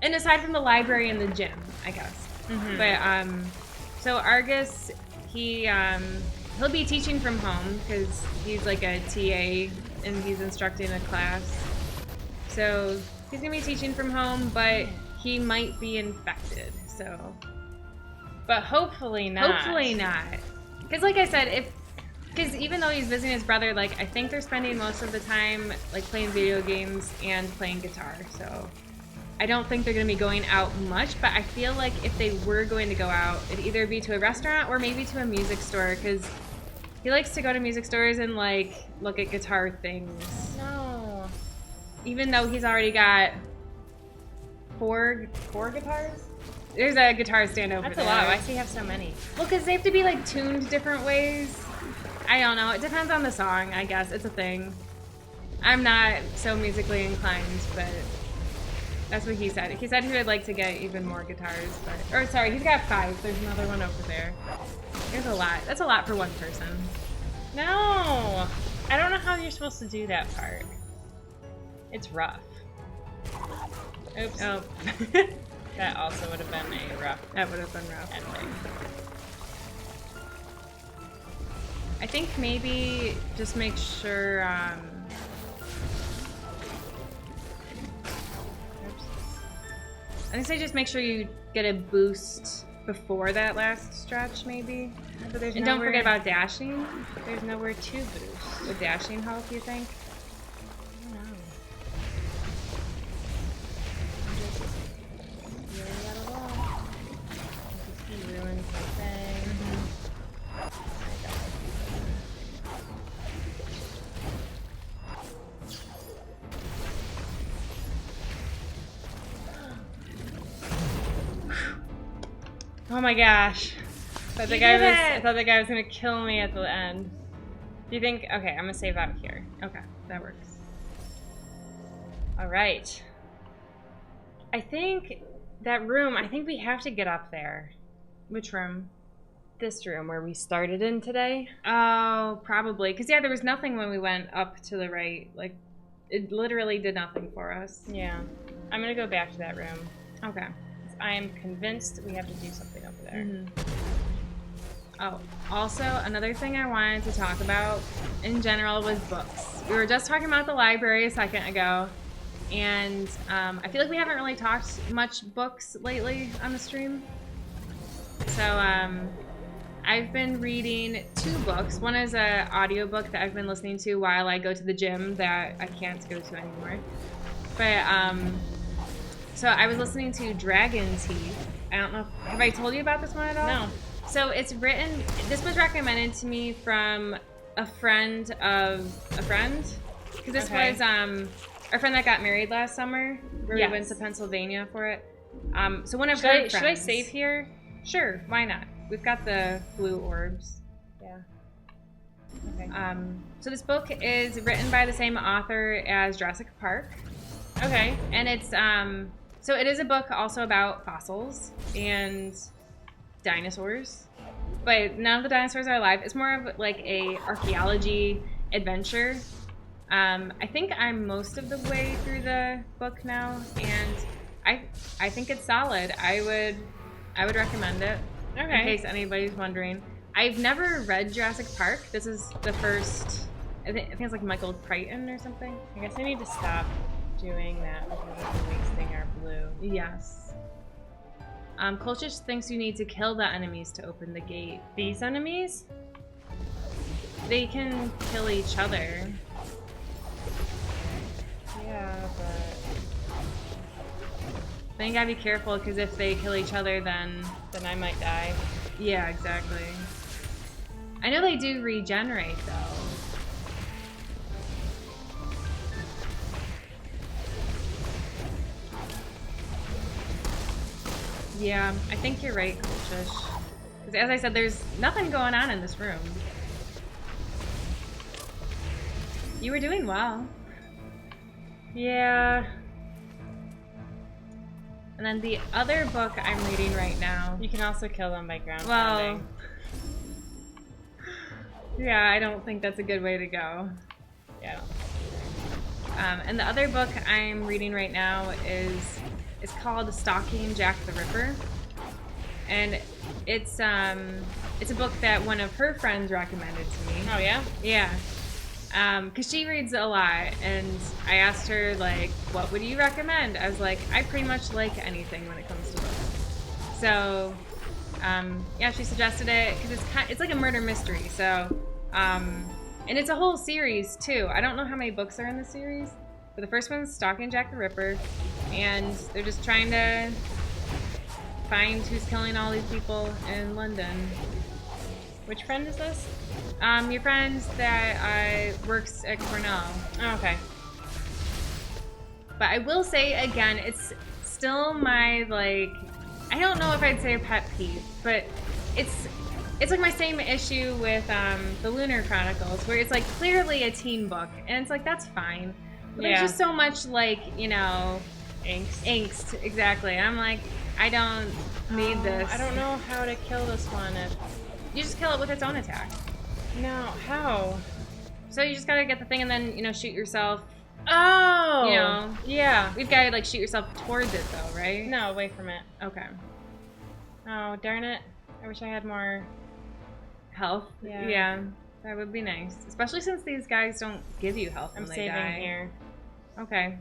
And aside from the library and the gym, I guess. But so Argus, he'll be teaching from home because he's like a TA and he's instructing a class. So he's gonna be teaching from home, but he might be infected, so. But hopefully not. Hopefully not. Because like I said, because even though he's visiting his brother, like I think they're spending most of the time like playing video games and playing guitar, so. I don't think they're gonna be going out much, but I feel like if they were going to go out, it'd either be to a restaurant or maybe to a music store, because he likes to go to music stores and like look at guitar things. No. Even though he's already got four guitars? There's a guitar stand over there. That's a lot. Why does he have so many? Well, because they have to be like tuned different ways. I don't know. It depends on the song, I guess. It's a thing. I'm not so musically inclined, but that's what he said. He said he would like to get even more guitars, but... Or, sorry, he's got 5. There's another one over there. There's a lot. That's a lot for one person. No! I don't know how you're supposed to do that part. It's rough. Oops. Oh. That also would have been a rough. That would have been rough. Ending. I think maybe just make sure, I say just make sure you get a boost before that last stretch, maybe. But there's and don't forget about dashing. There's nowhere to boost. Would dashing help, you think? I don't know. I'm just really at a wall. He ruined something. Oh my gosh. I thought the guy was gonna kill me at the end. Do you think? Okay, I'm gonna save out here. Okay, that works. Alright. I think that room, I think we have to get up there. Which room? This room where we started in today. Oh, probably. Because, yeah, there was nothing when we went up to the right. Like, it literally did nothing for us. Yeah. I'm gonna go back to that room. Okay. I am convinced we have to do something over there. Oh, also, another thing I wanted to talk about in general was books. We were just talking about the library a second ago, and I feel like we haven't really talked much books lately on the stream. So, I've been reading 2 books. One is an audiobook that I've been listening to while I go to the gym that I can't go to anymore. But, so I was listening to Dragon Teeth. I don't know, have I told you about this one at all? No. So it's written, this was recommended to me from a friend of a friend. Because this was our friend that got married last summer, where we went to Pennsylvania for it. So one of her friends. Should I save here? Sure, why not? We've got the blue orbs. Yeah. Okay. So this book is written by the same author as Jurassic Park. Okay. And it's so it is a book also about fossils and dinosaurs, but none of the dinosaurs are alive. It's more of like a archaeology adventure. I think I'm most of the way through the book now, and I think it's solid. I would recommend it. Okay. In case anybody's wondering. I've never read Jurassic Park. This is the first. I think it's like Michael Crichton or something. I guess I need to stop doing that because it's wasting our blue. Yes. Colchis thinks you need to kill the enemies to open the gate. These enemies? They can kill each other. Yeah, but then you gotta be careful because if they kill each other, then I might die. Yeah, exactly. I know they do regenerate though. Yeah, I think you're right, Colchis. Because as I said, there's nothing going on in this room. You were doing well. Yeah. And then the other book I'm reading right now. You can also kill them by ground pounding. Yeah, I don't think that's a good way to go. Yeah. And the other book I'm reading right now is called Stalking Jack the Ripper, and it's a book that one of her friends recommended to me. Oh yeah? Yeah. Because she reads a lot, and I asked her, like, what would you recommend? I was like, I pretty much like anything when it comes to books. So, yeah, she suggested it, because it's like a murder mystery, so, and it's a whole series, too. I don't know how many books are in the series, but the first one's Stalking Jack the Ripper, and they're just trying to find who's killing all these people in London. Which friend is this? Your friend that works at Cornell. Oh, okay. But I will say again, it's still my, like, I don't know if I'd say a pet peeve, but it's like my same issue with the Lunar Chronicles, where it's like clearly a teen book, and it's like that's fine. But there's just so much, like, you know, angst, exactly. And I'm like, I don't need this. I don't know how to kill this one. You just kill it with its own attack. No, how? So you just gotta get the thing and then, you know, shoot yourself. Oh! You know? Yeah. We've gotta, like, shoot yourself towards it, though, right? No, away from it. Okay. Oh, darn it. I wish I had more health. Yeah. That would be nice. Especially since these guys don't give you health when they die. I'm saving here. Okay.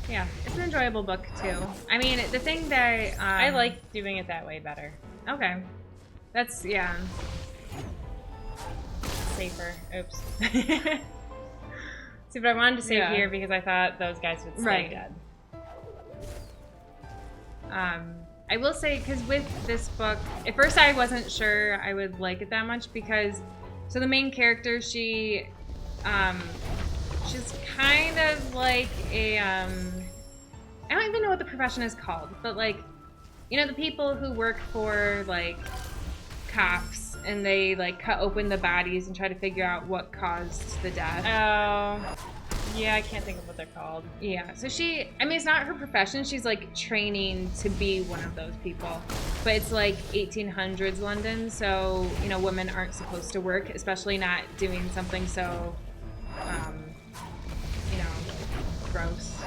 Yeah, it's an enjoyable book, too. I mean, the thing that... I like doing it that way better. Okay. That's, yeah. Safer. Oops. See, but I wanted to save here because I thought those guys would stay dead. I will say, because with this book, at first I wasn't sure I would like it that much because, so the main character, she's kind of like a, I don't even know what the profession is called, but like, you know, the people who work for like cops and they like cut open the bodies and try to figure out what caused the death. Oh. Yeah, I can't think of what they're called. Yeah, so she, I mean, it's not her profession. She's like training to be one of those people. But it's like 1800s London, so, you know, women aren't supposed to work, especially not doing something so, you know, gross.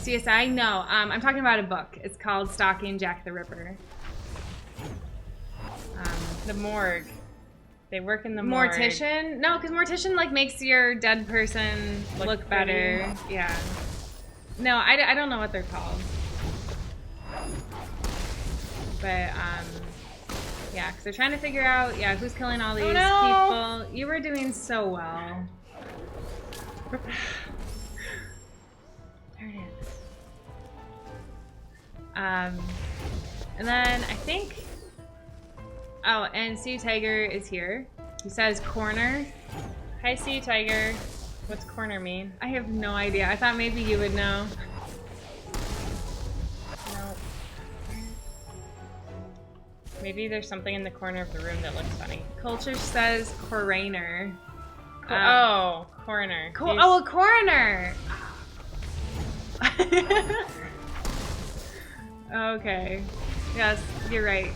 CSI? No, I'm talking about a book. It's called Stalking Jack the Ripper. The morgue. They work in the morgue. Mortician? No, because mortician like makes your dead person look better. Yeah. No, I don't know what they're called. But yeah, because they're trying to figure out who's killing all these people. You were doing so well. There it is. And then I think... Oh, and Sea Tiger is here. He says corner. Hi, Sea Tiger. What's corner mean? I have no idea. I thought maybe you would know. Nope. Maybe there's something in the corner of the room that looks funny. Culture says coroner. Oh, coroner. Oh, a coroner! Okay. Yes, you're right.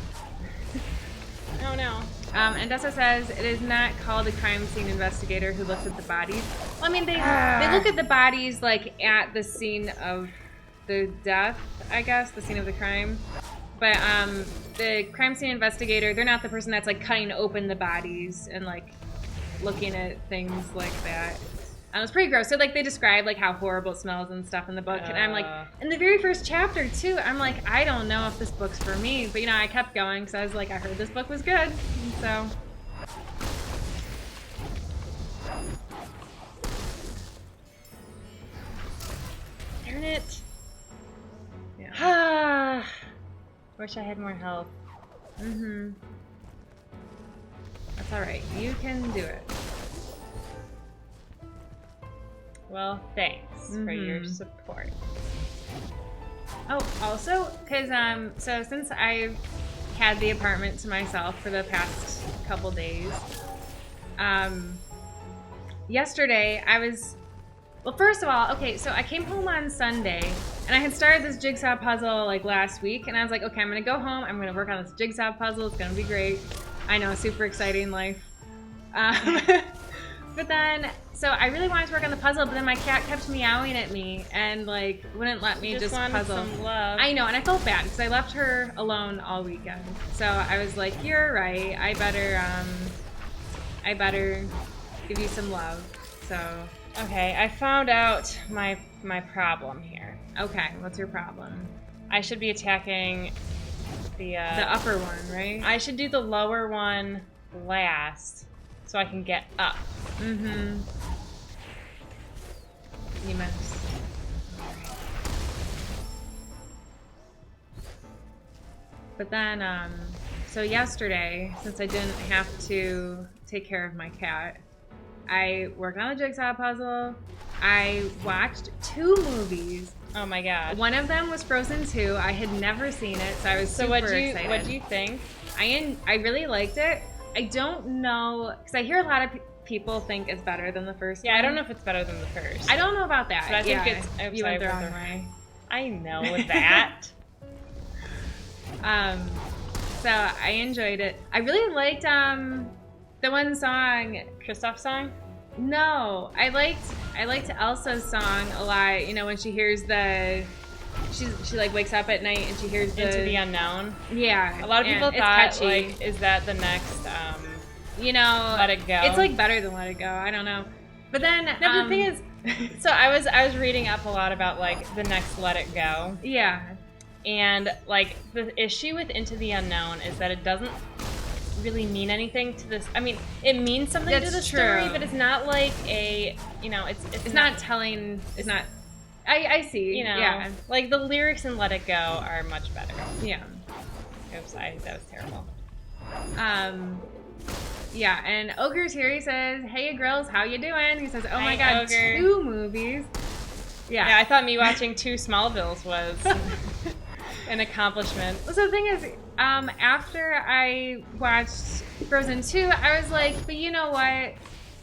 Oh no. And Dessa says it is not called a crime scene investigator who looks at the bodies. Well, I mean, they look at the bodies like at the scene of the death, I guess, the scene of the crime. But the crime scene investigator, they're not the person that's like cutting open the bodies and like looking at things like that. It's pretty gross. So like they describe like how horrible it smells and stuff in the book, and I'm like, in the very first chapter too, I'm like, I don't know if this book's for me, but you know, I kept going because I was like, I heard this book was good, and so. Darn it. Yeah. Wish I had more help. Mm-hmm. That's all right. You can do it. Well, thanks for your support. Oh, also, because so since I've had the apartment to myself for the past couple days, yesterday I was, well, first of all, okay, so I came home on Sunday, and I had started this jigsaw puzzle like last week, and I was like, okay, I'm gonna go home, I'm gonna work on this jigsaw puzzle, it's gonna be great. I know, super exciting life. But then, so I really wanted to work on the puzzle, but then my cat kept meowing at me and like wouldn't let me just puzzle. Some love. I know, and I felt bad because I left her alone all weekend. So I was like, "You're right. I better give you some love." So okay, I found out my problem here. okay, what's your problem? I should be attacking the upper one, right? I should do the lower one last, so I can get up. Mm-hmm. You missed. But then, so yesterday, since I didn't have to take care of my cat, I worked on the jigsaw puzzle. I watched 2 movies. Oh my god. One of them was Frozen 2. I had never seen it, so I was super excited. What do you think? I really liked it. I don't know, because I hear a lot of people think it's better than the first one. Yeah, I don't know if it's better than the first. I don't know about that. But I think you went the wrong way. I know that. So I enjoyed it. I really liked the one song. Kristoff's song? No, I liked Elsa's song a lot. You know, when she hears she like wakes up at night and she hears Into the Unknown. Yeah. A lot of people thought, like, is that the next you know, Let It Go? It's like better than Let It Go. I don't know. But then no, but the thing is, so I was reading up a lot about like the next Let It Go. Yeah. And like the issue with Into the Unknown is that it doesn't really mean anything to this. I mean, it means something to the story, but it's not like a, you know, it's not telling. It's not. I see. You know, yeah. Like the lyrics in Let It Go are much better. Yeah. Oops, that was terrible. Yeah, and Ogre's here. He says, "Hey, girls, how you doing?" He says, "Oh my Hi, God, Ogre. 2 movies." Yeah, I thought me watching 2 Smallvilles was an accomplishment. So the thing is, after I watched Frozen 2, I was like, but you know what?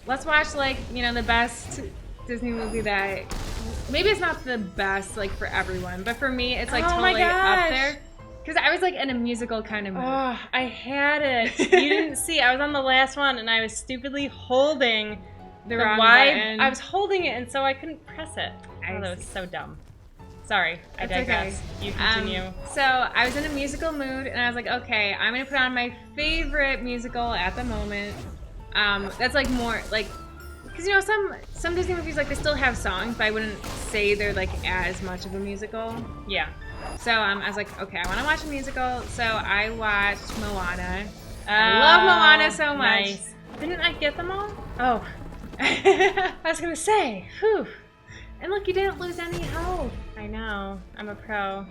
Let's watch, like, you know, the best Disney movie that... Maybe it's not the best, like, for everyone, but for me, it's, like, totally up there. Because I was, like, in a musical kind of mood. Oh, I had it. You didn't see. I was on the last one, and I was stupidly holding the wrong button. I was holding it, and so I couldn't press it. Oh, that was so dumb. Sorry, I digress. Okay. You continue. So I was in a musical mood, and I was like, okay, I'm going to put on my favorite musical at the moment. That's, like, more, like... Because, you know, some Disney movies, like, they still have songs, but I wouldn't say they're, like, as much of a musical. Yeah. So I was like, okay, I want to watch a musical. So I watched Moana. I love Moana so much. Nice. Didn't I get them all? Oh. I was going to say. Whew. And look, you didn't lose any health. I know. I'm a pro.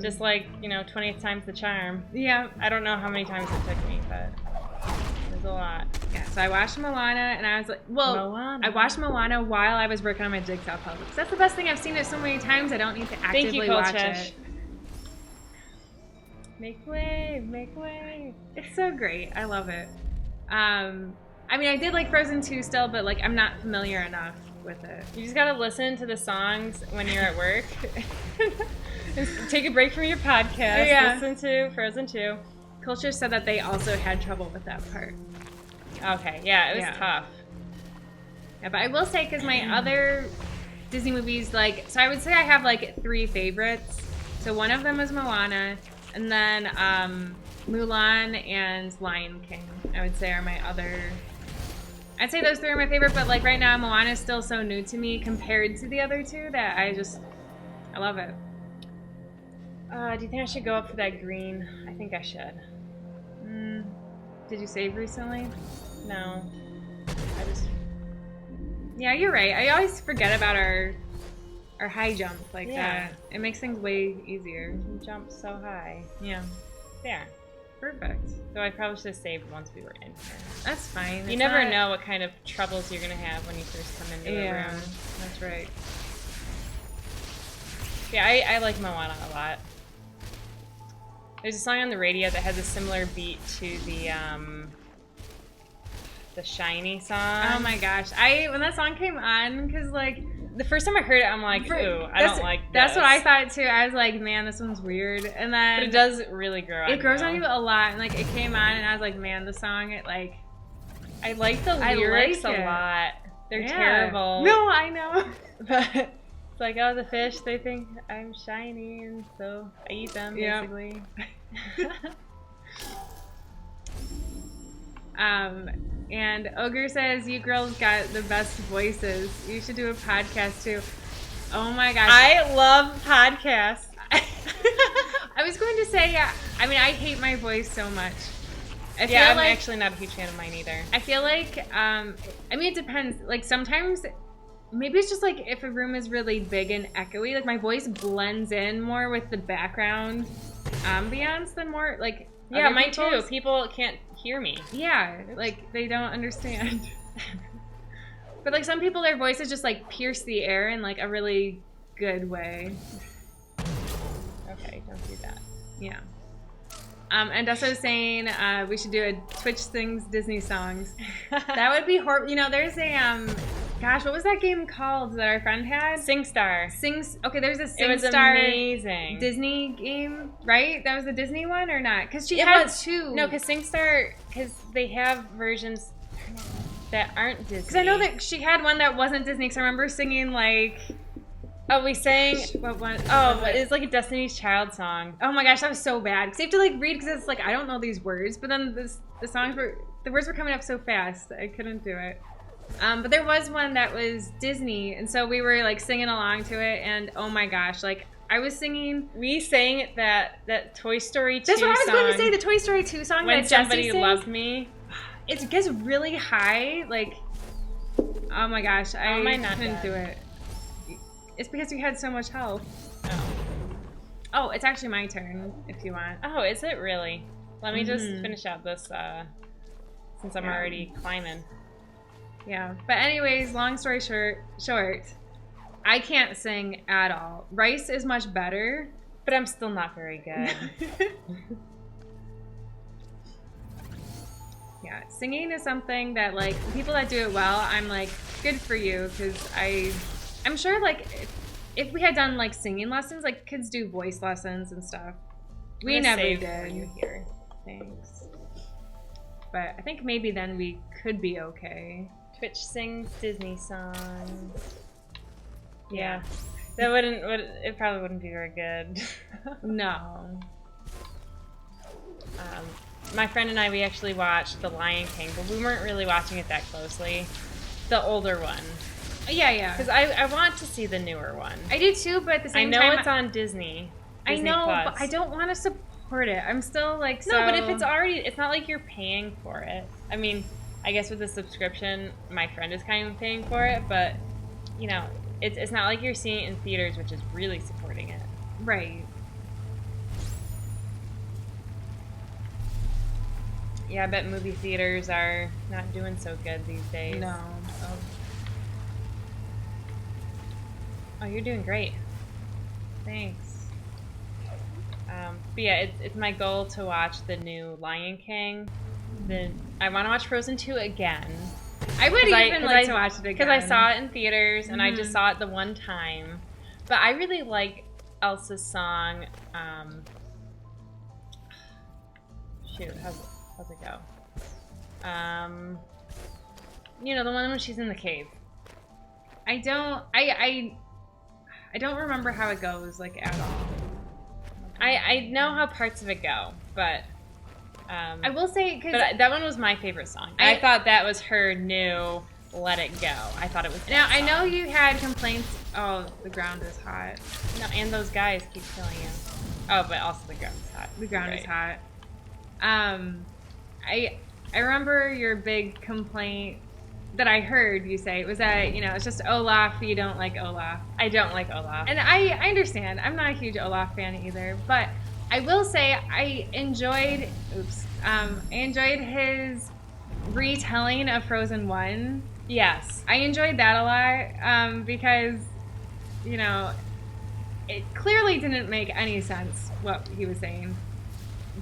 Just like, 20th time's the charm. Yeah. I don't know how many times it took me, but it was a lot. Yeah, so I watched Moana, and I was like, I watched Moana while I was working on my Jigsaw puzzle. Because that's the best thing. I've seen it so many times, I don't need to actively watch it. Make way, make way. It's so great. I love it. I mean, I did like Frozen 2 still, but like I'm not familiar enough with it. You just gotta listen to the songs when you're at work. Take a break from your podcast. Yeah. Listen to Frozen 2. Culture said that they also had trouble with that part. Okay, yeah, it was tough. Yeah, but I will say, because my other Disney movies, like, so I would say I have like 3 favorites. So one of them is Moana, and then Mulan and Lion King, I would say, are my other. I'd say those 3 are my favorite, but like right now, Moana is still so new to me compared to the other 2 that I love it. Do you think I should go up for that green? I think I should. Did you save recently? No. Yeah, you're right. I always forget about our high jump like that. It makes things way easier. You can jump so high. Yeah. There. Perfect. So I probably should have saved once we were in here. That's fine. You never know what kind of troubles you're going to have when you first come into the room. That's right. Yeah, I like Moana a lot. There's a song on the radio that has a similar beat to the Shiny song. Oh my gosh. When that song came on, because like the first time I heard it, I'm like, ooh, I don't like this. That's what I thought too. I was like, man, this one's weird. And then but it does really grow on you. It grows on you a lot. And like it came on and I was like, man, the song, I like the lyrics a lot. They're terrible. No, I know. But it's like, oh, the fish, they think I'm shiny, and so I eat them, basically. And Ogre says, you girls got the best voices. You should do a podcast, too. Oh, my gosh. I love podcasts. I was going to say, I mean, I hate my voice so much. I'm actually not a huge fan of mine either. I feel like, I mean, it depends. Like, sometimes, maybe it's just like if a room is really big and echoey, like my voice blends in more with the background ambiance than more, like, yeah, mine too. People can't hear me. Yeah, like, they don't understand. But, like, some people, their voices just, like, pierce the air in, like, a really good way. Okay, don't do that. Yeah. And also saying we should do a Twitch Sings Disney songs. That would be horrible. You know, there's a, gosh, what was that game called that our friend had? SingStar. Okay, there's a SingStar. It was amazing. Disney game, right? That was the Disney one or not? Because she had 2. No, because SingStar, because they have versions that aren't Disney. Because I know that she had one that wasn't Disney, because I remember singing, like... Oh, we sang... What one? Oh, it's like a Destiny's Child song. Oh my gosh, that was so bad. Because you have to, like, read, because it's like, I don't know these words, but then the words were coming up so fast, I couldn't do it. But there was one that was Disney, and so we were, like, singing along to it, and oh my gosh, like, I was singing... We sang that Toy Story 2 song. That's what I was going to say, the Toy Story 2 song When that Somebody Jessie Loved Me. It gets really high, like... Oh my gosh, I couldn't do it. It's because you had so much help. Oh, it's actually my turn, if you want. Oh, is it really? Let me just finish out this, since I'm already climbing. Yeah, but anyways, long story short, I can't sing at all. Rice is much better. But I'm still not very good. Yeah, singing is something that, like, people that do it well, I'm like, good for you, because I'm sure, like, if we had done, like, singing lessons, like, kids do voice lessons and stuff. We never did. For you here. Thanks. But I think maybe then we could be okay. Twitch Sings Disney songs. Yeah. It probably wouldn't be very good. No. My friend and I, we actually watched The Lion King, but we weren't really watching it that closely. The older one. Yeah. Because I want to see the newer one. I do too, but at the same time... I know it's on Disney. I know, Plus. but I don't want to support it. I'm still like, No, but if it's already... It's not like you're paying for it. I mean, I guess with the subscription, my friend is kind of paying for it, but, you know, it's not like you're seeing it in theaters, which is really supporting it. Right. Yeah, I bet movie theaters are not doing so good these days. No. Oh, you're doing great. Thanks. But yeah, it's my goal to watch the new Lion King. I want to watch Frozen 2 again. I would even like to watch it again. Because I saw it in theaters, and I just saw it the one time. But I really like Elsa's song. Shoot, how's it go? You know, the one when she's in the cave. I don't remember how it goes, like, at all. I know how parts of it go, but I will say, but that one was my favorite song. I thought that was her new "Let It Go." I thought it was. Now I know you had complaints. Oh, the ground is hot. No, and those guys keep killing you. Oh, but also the ground is hot. The ground is hot. I remember your big complaint that I heard you say was that, you know, it's just Olaf, you don't like Olaf. I don't like Olaf. And I understand. I'm not a huge Olaf fan either, but I will say I enjoyed his retelling of Frozen 1. Yes. I enjoyed that a lot because, you know, it clearly didn't make any sense what he was saying.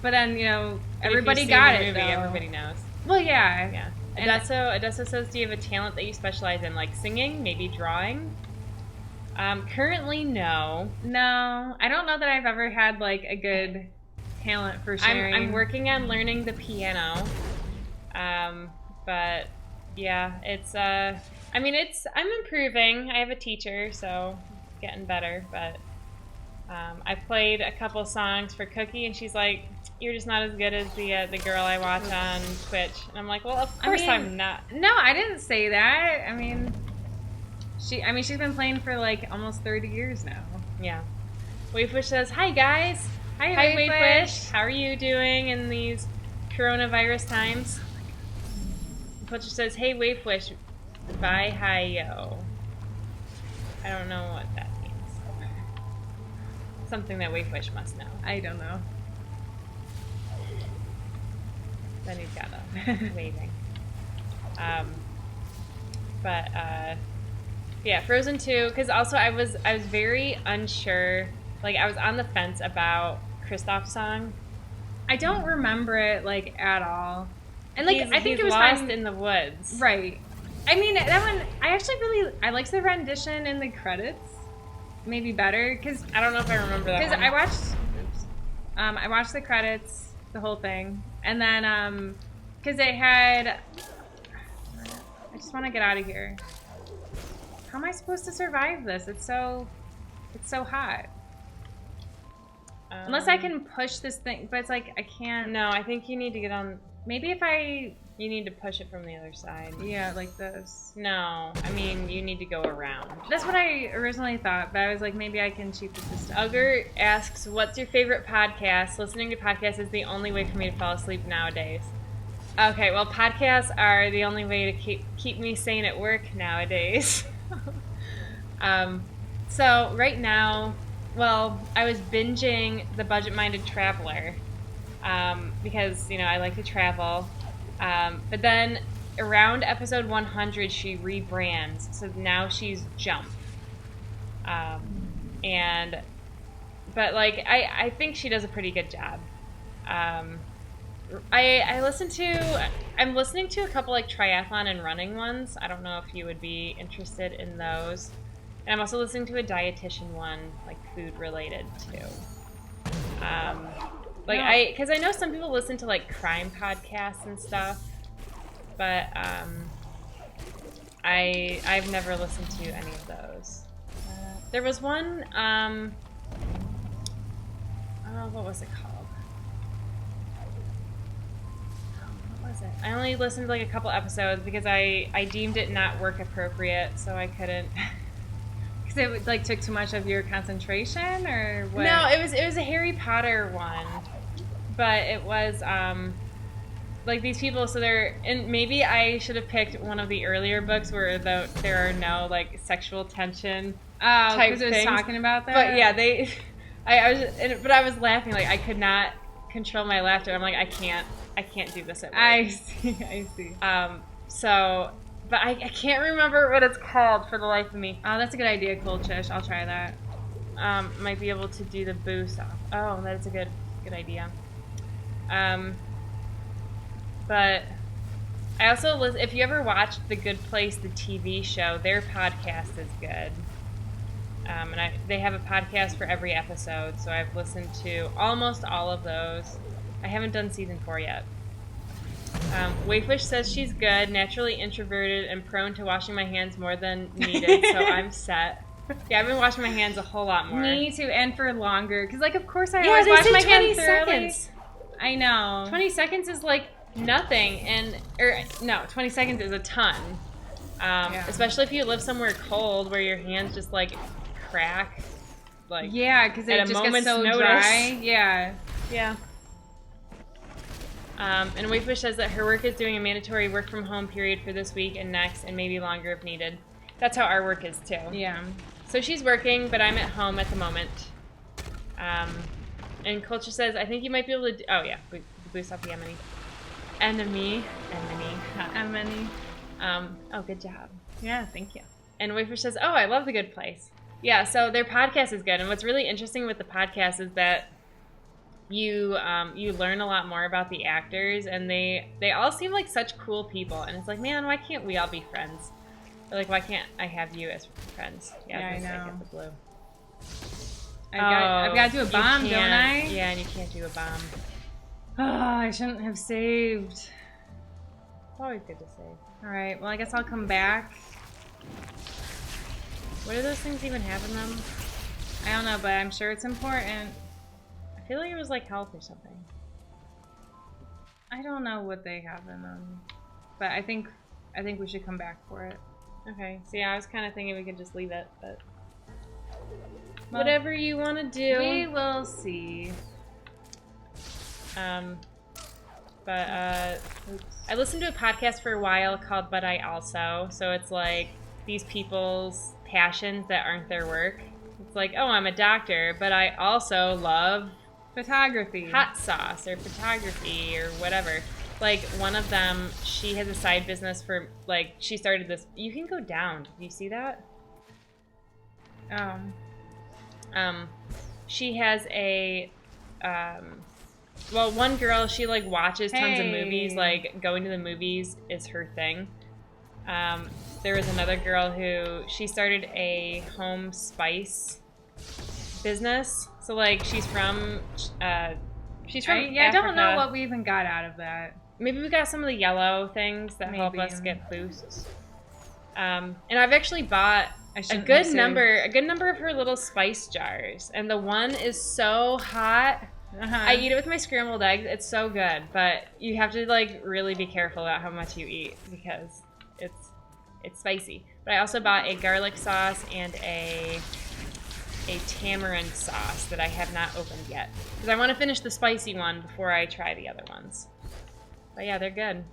But then, you know, everybody got it, though. Everybody knows. Well, yeah. Yeah. Adesso says, do you have a talent that you specialize in, like singing, maybe drawing? Currently, no. No. I don't know that I've ever had, like, a good talent for sharing. I'm working on learning the piano. But, yeah, it's, I'm improving. I have a teacher, so it's getting better, but I played a couple songs for Cookie, and she's like, "You're just not as good as the girl I watch on Twitch." And I'm like, "Well, of course I'm not." No, I didn't say that. I mean, she's been playing for like almost 30 years now. Yeah. Wavewish says, "Hi guys." Hi Wavewish. How are you doing in these coronavirus times? Butcher says, "Hey Wavewish, bye hi yo." I don't know what that means. Something that Wavewish must know. I don't know. Then he's got a waving. Yeah, Frozen 2, because also I was very unsure. Like, I was on the fence about Kristoff's song. I don't remember it, like, at all. And, like, I think it was lost in the woods. Right. I mean, that one, I liked the rendition in the credits. Maybe better, because I don't know if I remember that one. Because I watched the credits, the whole thing. And then, because it had... I just want to get out of here. How am I supposed to survive this? It's so hot. Unless I can push this thing, but it's like, I can't... No, I think you need to get on... Maybe if I... You need to push it from the other side. Yeah, like this. No, I mean, you need to go around. That's what I originally thought, but I was like, maybe I can cheat the system. Ugger asks, what's your favorite podcast? Listening to podcasts is the only way for me to fall asleep nowadays. Okay, well, podcasts are the only way to keep me sane at work nowadays. So right now, well, I was binging The Budget-Minded Traveler because, you know, I like to travel. But then around episode 100, she rebrands. So now she's Jump. But like, I think she does a pretty good job. I'm listening to a couple like triathlon and running ones. I don't know if you would be interested in those. And I'm also listening to a dietitian one, like food related too. Because I know some people listen to like crime podcasts and stuff, but I've never listened to any of those. There was one. What was it called? What was it? I only listened to like a couple episodes because I deemed it not work appropriate, so I couldn't. Because it like took too much of your concentration, or what? No, it was a Harry Potter one, but it was like these people. So and maybe I should have picked one of the earlier books where there are no like sexual tension. Oh, because it was talking about that. But yeah, I was laughing, like I could not control my laughter. I'm like, I can't I can't do this at work. I see. But I can't remember what it's called for the life of me. Oh, that's a good idea, Cold Chish. I'll try that. Might be able to do the boost off. Oh, that's a good idea. But I also listen, if you ever watched The Good Place, the TV show, their podcast is good. And they have a podcast for every episode, so I've listened to almost all of those. I haven't done season 4 yet. Wayfish says she's good, naturally introverted, and prone to washing my hands more than needed, so I'm set. Yeah, I've been washing my hands a whole lot more. Me too, and for longer. Because, like, of course I always wash my hands thoroughly. Seconds. I know. 20 seconds is, like, nothing. 20 seconds is a ton. Especially if you live somewhere cold where your hands just, like, crack. Like, yeah, because it just gets so dry. Yeah. Yeah. And Wayfish says that her work is doing a mandatory work from home period for this week and next, and maybe longer if needed. That's how our work is too. Yeah. So she's working, but I'm at home at the moment. And Culture says, I think you might be able to do... Oh, yeah. Boost off the enemy. Oh, good job. Yeah, thank you. And Wayfish says, oh, I love The Good Place. Yeah, so their podcast is good. And what's really interesting with the podcast is that you learn a lot more about the actors, and they all seem like such cool people. And it's like, man, why can't we all be friends? Or like, why can't I have you as friends? Yeah, I know. Get the blue. I've got to do a bomb, don't I? Yeah, and you can't do a bomb. Oh, I shouldn't have saved. It's always good to save. All right, well, I guess I'll come back. What do those things even have in them? I don't know, but I'm sure it's important. I feel like it was like health or something. I don't know what they have in them, but I think we should come back for it. Okay. So yeah, I was kind of thinking we could just leave it, but whatever you want to do, we will see. I listened to a podcast for a while called But I Also. So it's like these people's passions that aren't their work. It's like, oh, I'm a doctor, but I also love photography, hot sauce, or photography, or whatever. Like, one of them, she has a side business for, like, she started this. You can go down. Do you see that? She has a, well, one girl, she, like, watches tons of movies. Like, going to the movies is her thing. There was another girl who, she started a home spice business. So, like, she's from Africa. I don't know what we even got out of that. Maybe we got some of the yellow things that help us get boosts. And I've actually bought a good number of her little spice jars. And the one is so hot. I eat it with my scrambled eggs. It's so good. But you have to, like, really be careful about how much you eat because it's spicy. But I also bought a garlic sauce and a tamarind sauce that I have not opened yet. Because I want to finish the spicy one before I try the other ones. But yeah, they're good.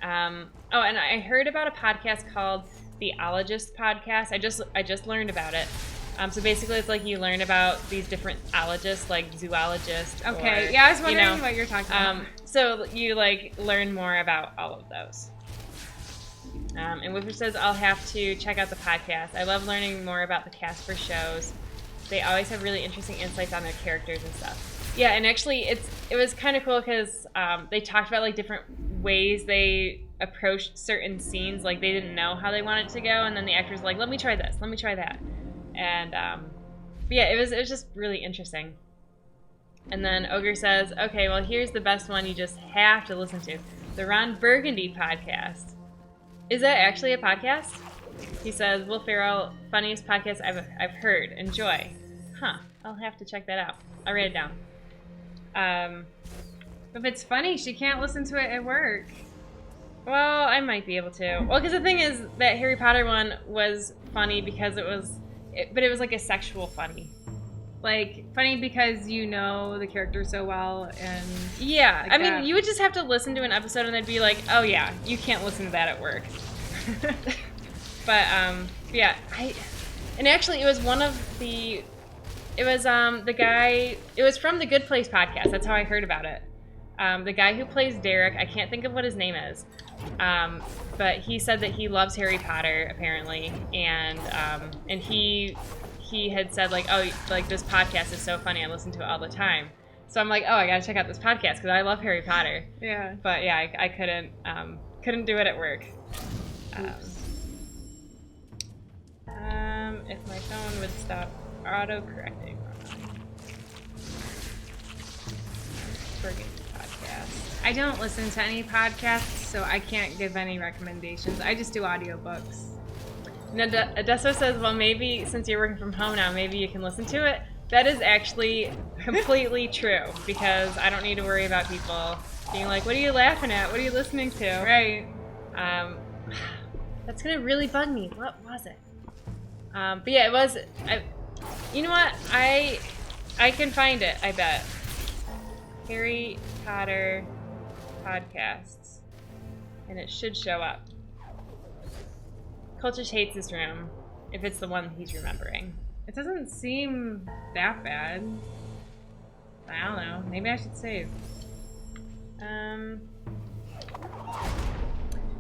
And I heard about a podcast called The Ologist Podcast. I just learned about it. So basically it's like you learn about these different ologists, like zoologists. Okay, yeah, I was wondering what you're talking about. So you, like, learn more about all of those. And Whipper says, I'll have to check out the podcast. I love learning more about the cast for shows. They always have really interesting insights on their characters and stuff. Yeah, and actually, it was kind of cool because they talked about, like, different ways they approached certain scenes. Like, they didn't know how they wanted it to go, and then the actors were like, let me try this, let me try that. And, yeah, it was just really interesting. And then Ogre says, okay, well, here's the best one you just have to listen to. The Ron Burgundy podcast. Is that actually a podcast? He says, Will Ferrell, funniest podcast I've heard. Enjoy. Huh. I'll have to check that out. I'll write it down. If it's funny, she can't listen to it at work. Well, I might be able to. Well, because the thing is, that Harry Potter one was funny because it was like a sexual funny. Like, funny because you know the character so well, and... Yeah, like I mean, you would just have to listen to an episode and they'd be like, oh yeah, you can't listen to that at work. But, yeah, and actually it was one of the... It was, the guy... It was from the Good Place podcast. That's how I heard about it. The guy who plays Derek, I can't think of what his name is, but he said that he loves Harry Potter apparently, and he had said like, oh, like this podcast is so funny, I listen to it all the time. So I'm like, oh, I gotta check out this podcast because I love Harry Potter. Yeah. But yeah, I couldn't do it at work. If my phone would stop auto-correcting. Forget the podcast. I don't listen to any podcasts, so I can't give any recommendations. I just do audiobooks. Now, Adesso says, well, maybe since you're working from home now, maybe you can listen to it. That is actually completely true, because I don't need to worry about people being like, what are you laughing at? What are you listening to? Right. That's going to really bug me. What was it? But yeah, it was... you know what? I can find it, I bet. Harry Potter podcasts. And it should show up. Cole just hates this room, if it's the one he's remembering. It doesn't seem that bad. I don't know. Maybe I should save.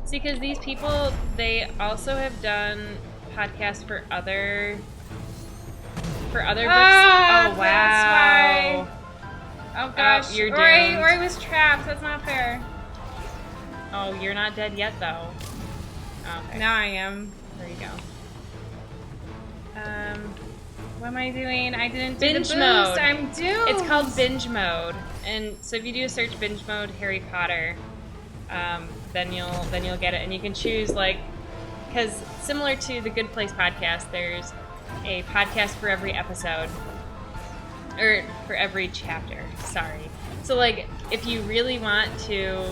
See, because these people, they also have done podcasts for other books. Oh, wow. That's why. Oh, gosh. You're doomed. Or he was trapped. That's not fair. Oh, you're not dead yet, though. Okay. Now I am. There you go. What am I doing? I didn't do binge the boost. Mode. I'm doomed. It's called binge mode, and so if you do a search binge mode Harry Potter, then you'll get it, and you can choose like, because similar to the Good Place podcast, there's a podcast for every episode, or for every chapter. Sorry. So like, if you really want to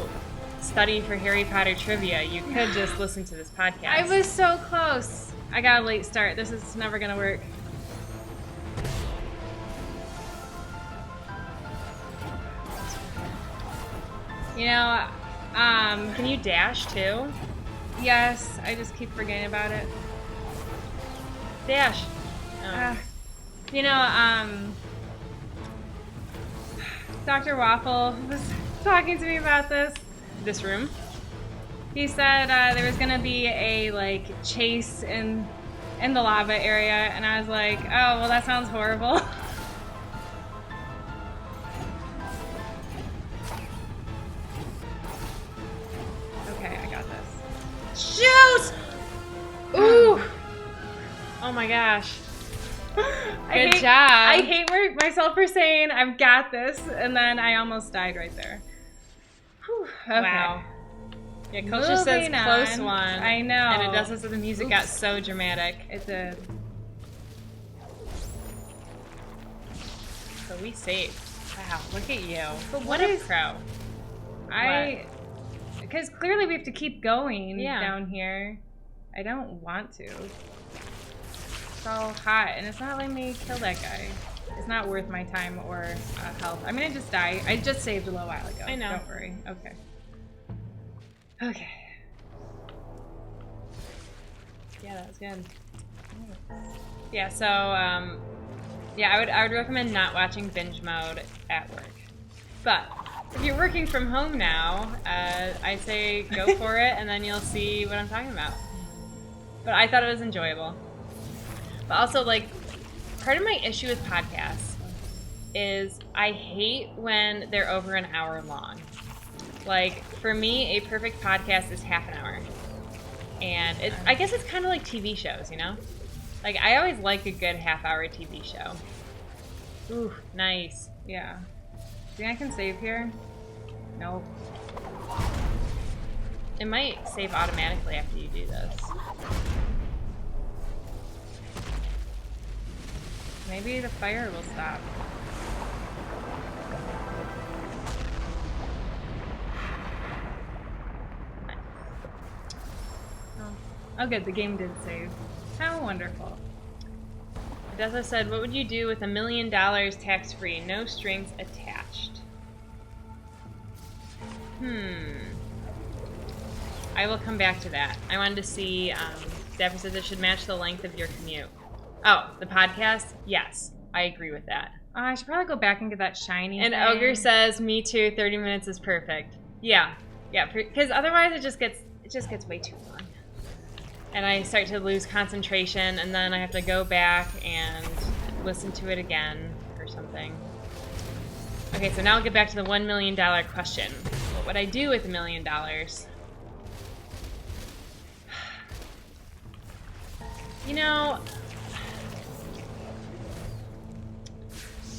study for Harry Potter trivia, you could just listen to this podcast. I was so close. I got a late start. This is never gonna work. You know, can you dash too? Yes, I just keep forgetting about it. Dash. Oh. You know, Dr. Waffle was talking to me about this room. He said there was gonna be a like chase in the lava area, and I was like, oh well, that sounds horrible. Okay, I got this. Shoot! Ooh! Oh my gosh. Good job. I hate myself for saying I've got this, and then I almost died right there. Whew, okay. Wow. Yeah, Coach just says close one. I know. And it doesn't, so the music got so dramatic. It did. So we saved. Wow, look at you. But what a pro. Because clearly we have to keep going down here. I don't want to. It's all hot, and it's not letting me kill that guy. It's not worth my time or health. I'm gonna just die. I just saved a little while ago. I know. Don't worry. Okay. Okay. Yeah, that was good. Yeah, so yeah, I would recommend not watching binge mode at work. But if you're working from home now, I say go for it, and then you'll see what I'm talking about. But I thought it was enjoyable. But also, like, part of my issue with podcasts is I hate when they're over an hour long. Like, for me, a perfect podcast is half an hour. And I guess it's kind of like TV shows, you know? Like, I always like a good half-hour TV show. Ooh, nice. Yeah. Think I can save here? Nope. It might save automatically after you do this. Maybe the fire will stop. Oh good, the game did save. How wonderful. Dessa said, what would you do with $1 million tax-free, no strings attached? I will come back to that. I wanted to see, Daphne says it should match the length of your commute. Oh, the podcast? Yes, I agree with that. I should probably go back and get that shiny And thing. Ogre says, me too, 30 minutes is perfect. Yeah, because otherwise it just gets way too long. And I start to lose concentration, and then I have to go back and listen to it again or something. Okay, so now I'll get back to the $1 million question. What would I do with $1 million? You know,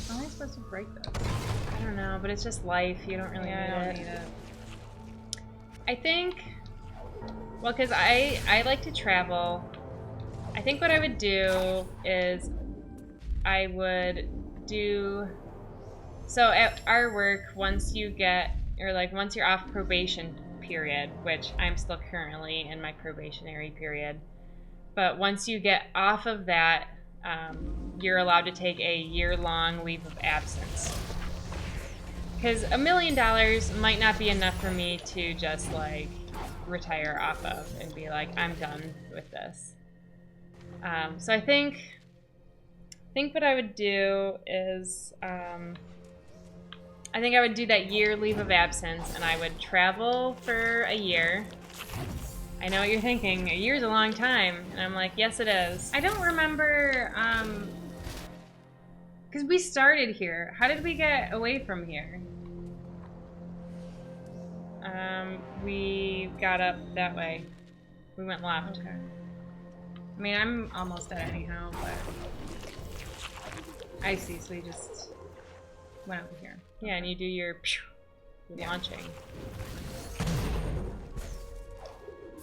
how am I supposed to break this? I don't know, but it's just life. You don't really need it. I think, well, because I like to travel. I think what I would do is I would do, so at our work, once you get, or like once you're off probation period, which I'm still currently in my probationary period, but once you get off of that, you're allowed to take a year-long leave of absence. Because $1 million might not be enough for me to just like retire off of and be like, I'm done with this. So I think what I would do is, I think I would do that year leave of absence, and I would travel for a year. I know what you're thinking. A year's a long time. And I'm like, yes, it is. I don't remember, because we started here. How did we get away from here? We got up that way. We went left. Okay. I mean, I'm almost dead anyhow, but I see, so you just went over here. Yeah, and you do your launching.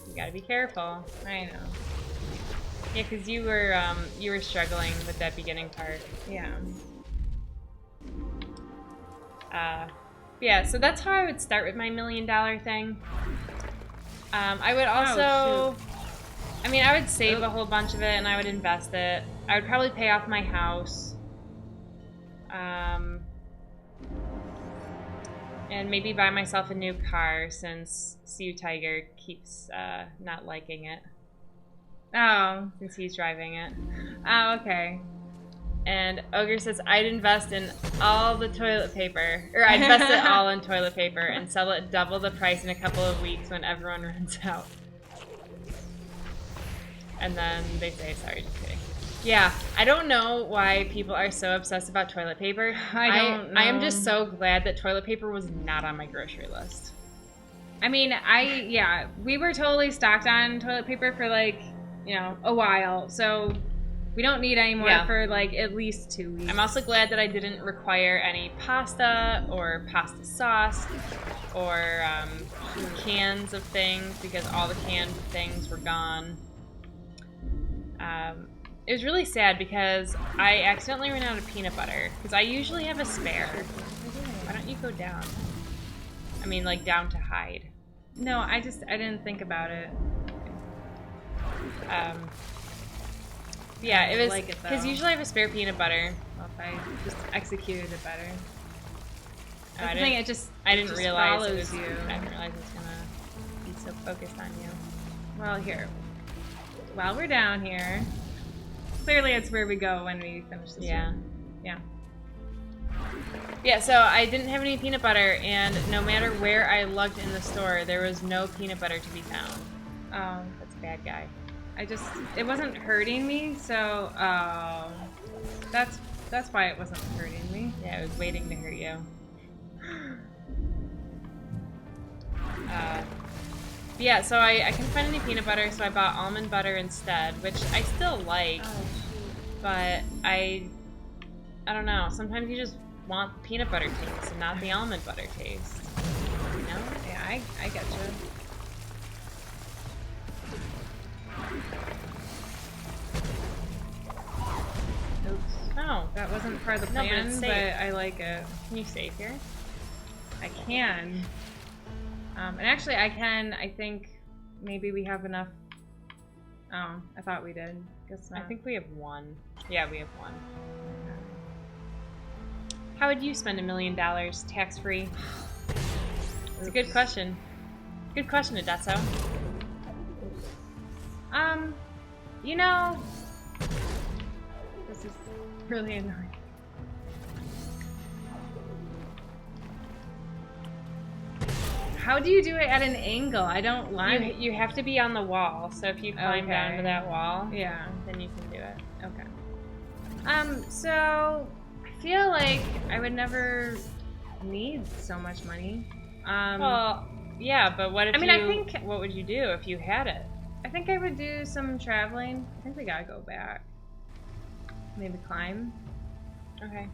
You gotta be careful. I know. Yeah, because you were struggling with that beginning part. Yeah. Yeah, so that's how I would start with my $1 million thing. I would also, I mean, I would save a whole bunch of it and I would invest it. I would probably pay off my house. And maybe buy myself a new car since Sea Tiger keeps not liking it. Oh. Since he's driving it. Oh, okay. And Ogre says, I'd invest in all the toilet paper. Or I'd invest it all in toilet paper and sell it double the price in a couple of weeks when everyone runs out. And then they say, sorry, just kidding. Yeah, I don't know why people are so obsessed about toilet paper. I don't know. I am just so glad that toilet paper was not on my grocery list. I mean, yeah, we were totally stocked on toilet paper for like, you know, a while. So we don't need any more for like at least 2 weeks. I'm also glad that I didn't require any pasta or pasta sauce or cans of things because all the canned things were gone. It was really sad because I accidentally ran out of peanut butter because I usually have a spare. Why don't you go down? I mean, like down to hide. No, I didn't think about it. Yeah, it was like it because usually I have a spare peanut butter. Well, if I just executed it better. I didn't realize it was you. I didn't realize it was gonna be so focused on you. Well, here, while we're down here, clearly it's where we go when we finish this. Yeah. One. Yeah. Yeah, so I didn't have any peanut butter, and no matter where I looked in the store, there was no peanut butter to be found. Oh, that's a bad guy. It wasn't hurting me, so that's why it wasn't hurting me. Yeah, it was waiting to hurt you. Yeah, so I couldn't find any peanut butter, so I bought almond butter instead, which I still like, but I don't know. Sometimes you just want the peanut butter taste and not the almond butter taste. You know? Yeah, I get you. Oops. Oh, that wasn't part of the plan, but I like it. Can you save here? I can. And actually, I can. I think maybe we have enough. Oh, I thought we did. Guess not. I think we have one. Yeah, we have one. How would you spend $1 million tax-free? It's a good question. Good question, Adesso. You know, this is really annoying. How do you do it at an angle? I don't like. You have to be on the wall. So if you climb down to that wall, yeah, then you can do it. Okay. So I feel like I would never need so much money. Well, yeah, but what if I think what would you do if you had it? I think I would do some traveling. I think we gotta go back. Maybe climb. Okay.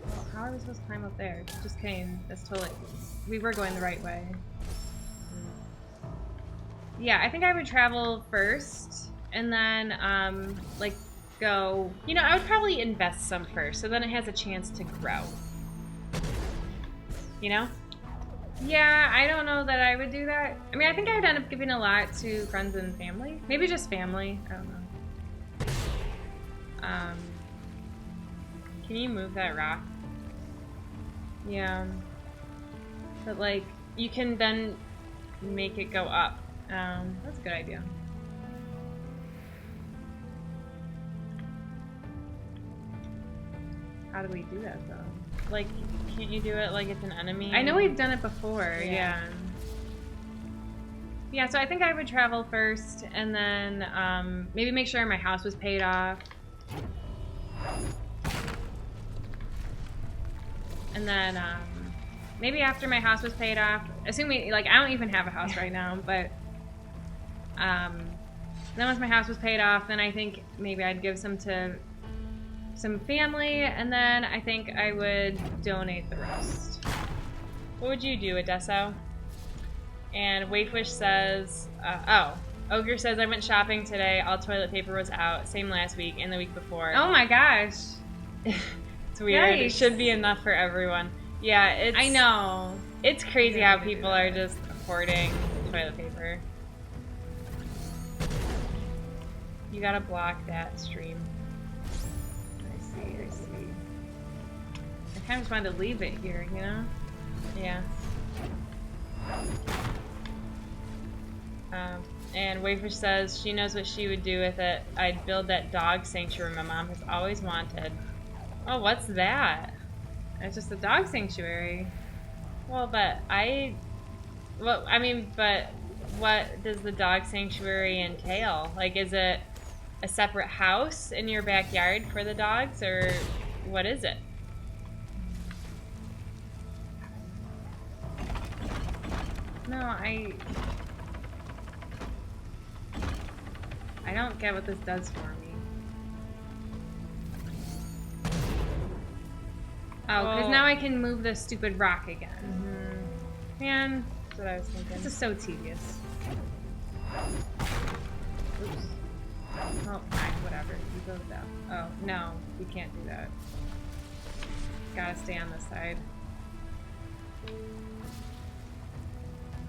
Well, how are we supposed to climb up there? Just kidding. That's totally. We were going the right way. Yeah, I think I would travel first, and then like go. You know, I would probably invest some first, so then it has a chance to grow. You know? Yeah, I don't know that I would do that. I mean, I think I would end up giving a lot to friends and family. Maybe just family. I don't know. Can you move that rock? Yeah. But like, you can then make it go up. That's a good idea. How do we do that though? Like, can't you do it like it's an enemy? I know we've done it before, yeah. Yeah, so I think I would travel first and then maybe make sure my house was paid off. And then maybe after my house was paid off, assuming, like, I don't even have a house right now, but then once my house was paid off, then I think maybe I'd give some to some family, and then I think I would donate the rest. What would you do, Adesso? And Wavewish says, Ogre says, I went shopping today. All toilet paper was out. Same last week and the week before. Oh my gosh. It's weird. Yikes. It should be enough for everyone. Yeah, it's... I know. It's crazy how people are just hoarding toilet paper. You gotta block that stream. I see. I kind of just wanted to leave it here, you know? Yeah. And Wavefish says she knows what she would do with it. I'd build that dog sanctuary my mom has always wanted. Oh, what's that? It's just a dog sanctuary. Well, but what does the dog sanctuary entail? Like, is it a separate house in your backyard for the dogs, or what is it? No, I don't get what this does for me. Oh, because now I can move the stupid rock again. Mm-hmm. Man, that's what I was thinking. this is so tedious. Oops. Oh, fine, whatever. You go down. Oh, no, we can't do that. Gotta stay on this side.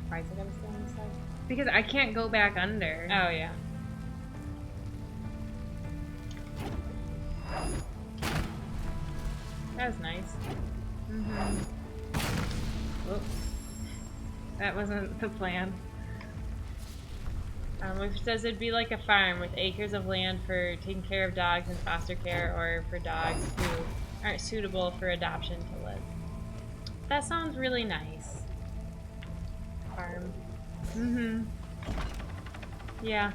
Why is it gotta stay on this side? Because I can't go back under. Oh, yeah. That was nice. Mm-hmm. Whoops. That wasn't the plan. Which says it'd be like a farm with acres of land for taking care of dogs in foster care or for dogs who aren't suitable for adoption to live. That sounds really nice. Farm. Mm-hmm. Yeah.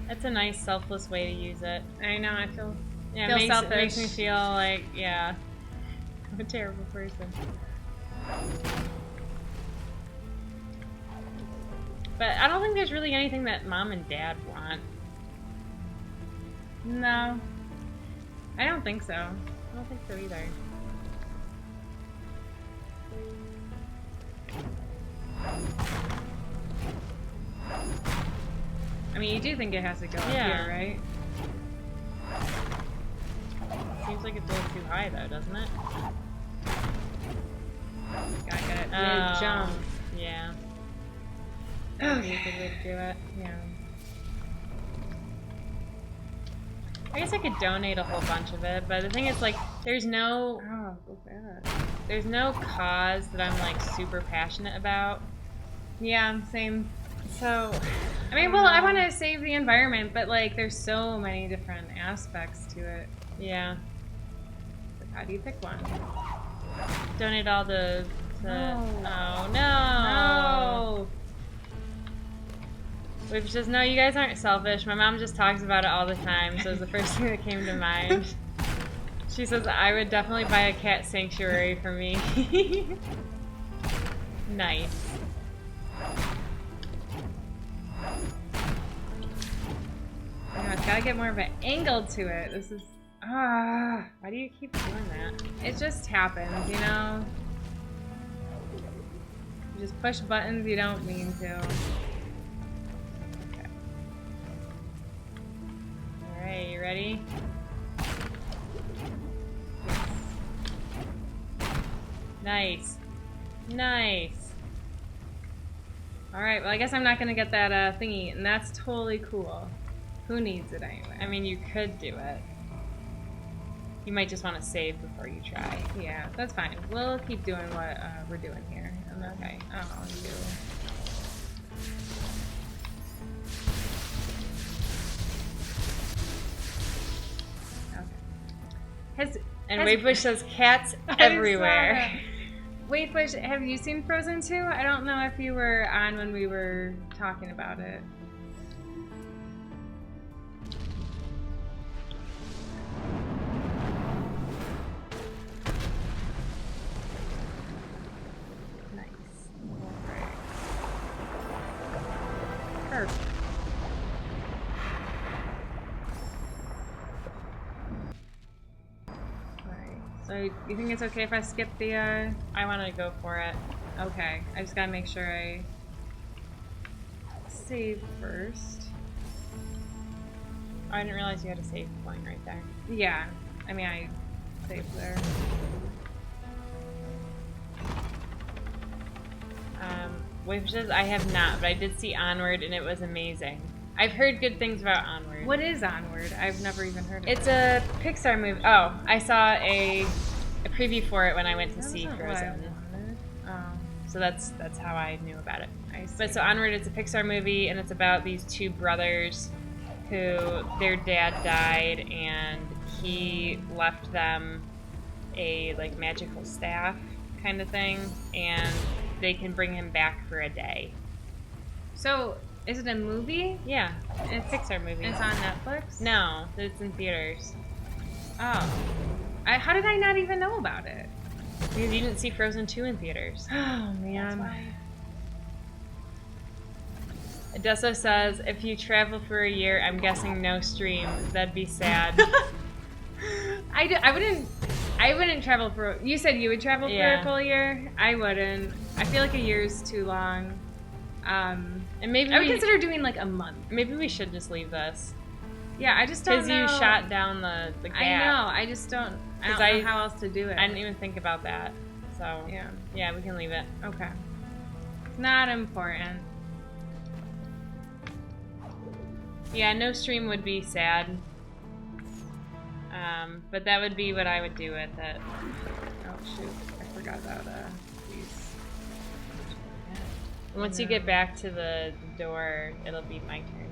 That's a nice, selfless way to use it. I know, I feel it makes me feel like, yeah, I'm a terrible person. But I don't think there's really anything that Mom and Dad want. No. I don't think so. I don't think so either. I mean, you do think it has to go up here, right? Seems like it's a little too high, though, doesn't it? Gotta get it mid-jump. Yeah. Okay. That'd be a good way to do it. Yeah. I guess I could donate a whole bunch of it, but the thing is, like, there's no cause that I'm, like, super passionate about. Yeah, same. So, I mean, well, I want to save the environment, but, like, there's so many different aspects to it. Yeah. How do you pick one? Donate all the... No. Oh, no. No. Which says, no, you guys aren't selfish. My mom just talks about it all the time, so it was the first thing that came to mind. She says, I would definitely buy a cat sanctuary for me. Nice. Yeah, it's gotta get more of an angle to it. This is... Why do you keep doing that? It just happens, you know? You just push buttons you don't mean to. Okay. Alright, you ready? Nice. Nice. Alright, well I guess I'm not gonna get that thingy, and that's totally cool. Who needs it anyway? I mean, you could do it. You might just want to save before you try. Yeah, that's fine. We'll keep doing what we're doing here. Okay. Oh, you. Okay. And Wavebush says cats everywhere. Wavebush, have you seen Frozen 2? I don't know if you were on when we were talking about it. Perfect. Alright, so you think it's okay if I skip the, I want to go for it. Okay, I just gotta make sure I save first. Oh, I didn't realize you had a save point right there. Yeah, I mean, I saved there. Wave says I have not, but I did see Onward and it was amazing. I've heard good things about Onward. What is Onward? I've never even heard of it. It's a Pixar movie. Oh, I saw a preview for it when I went to see Frozen. So that's how I knew about it. But so Onward, it's a Pixar movie and it's about these two brothers who their dad died and he left them a like magical staff kind of thing, and they can bring him back for a day. So, is it a movie? Yeah, it's a Pixar movie. It's on Netflix? No, it's in theaters. Oh. How did I not even know about it? Because you didn't see Frozen 2 in theaters. Oh, man. Adesso says, if you travel for a year, I'm guessing no stream. That'd be sad. I wouldn't travel for... You said you would travel for a full year? I wouldn't. I feel like a year's too long. And maybe I would consider doing like a month. Maybe we should just leave this. Yeah, I just don't know. Because you shot down the gap. I know. I just don't... I don't know how else to do it. I didn't even think about that. So, yeah, we can leave it. Okay. It's not important. Yeah, no stream would be sad. But that would be what I would do with it. Oh, shoot. I forgot about these. Once you get back to the door, it'll be my turn.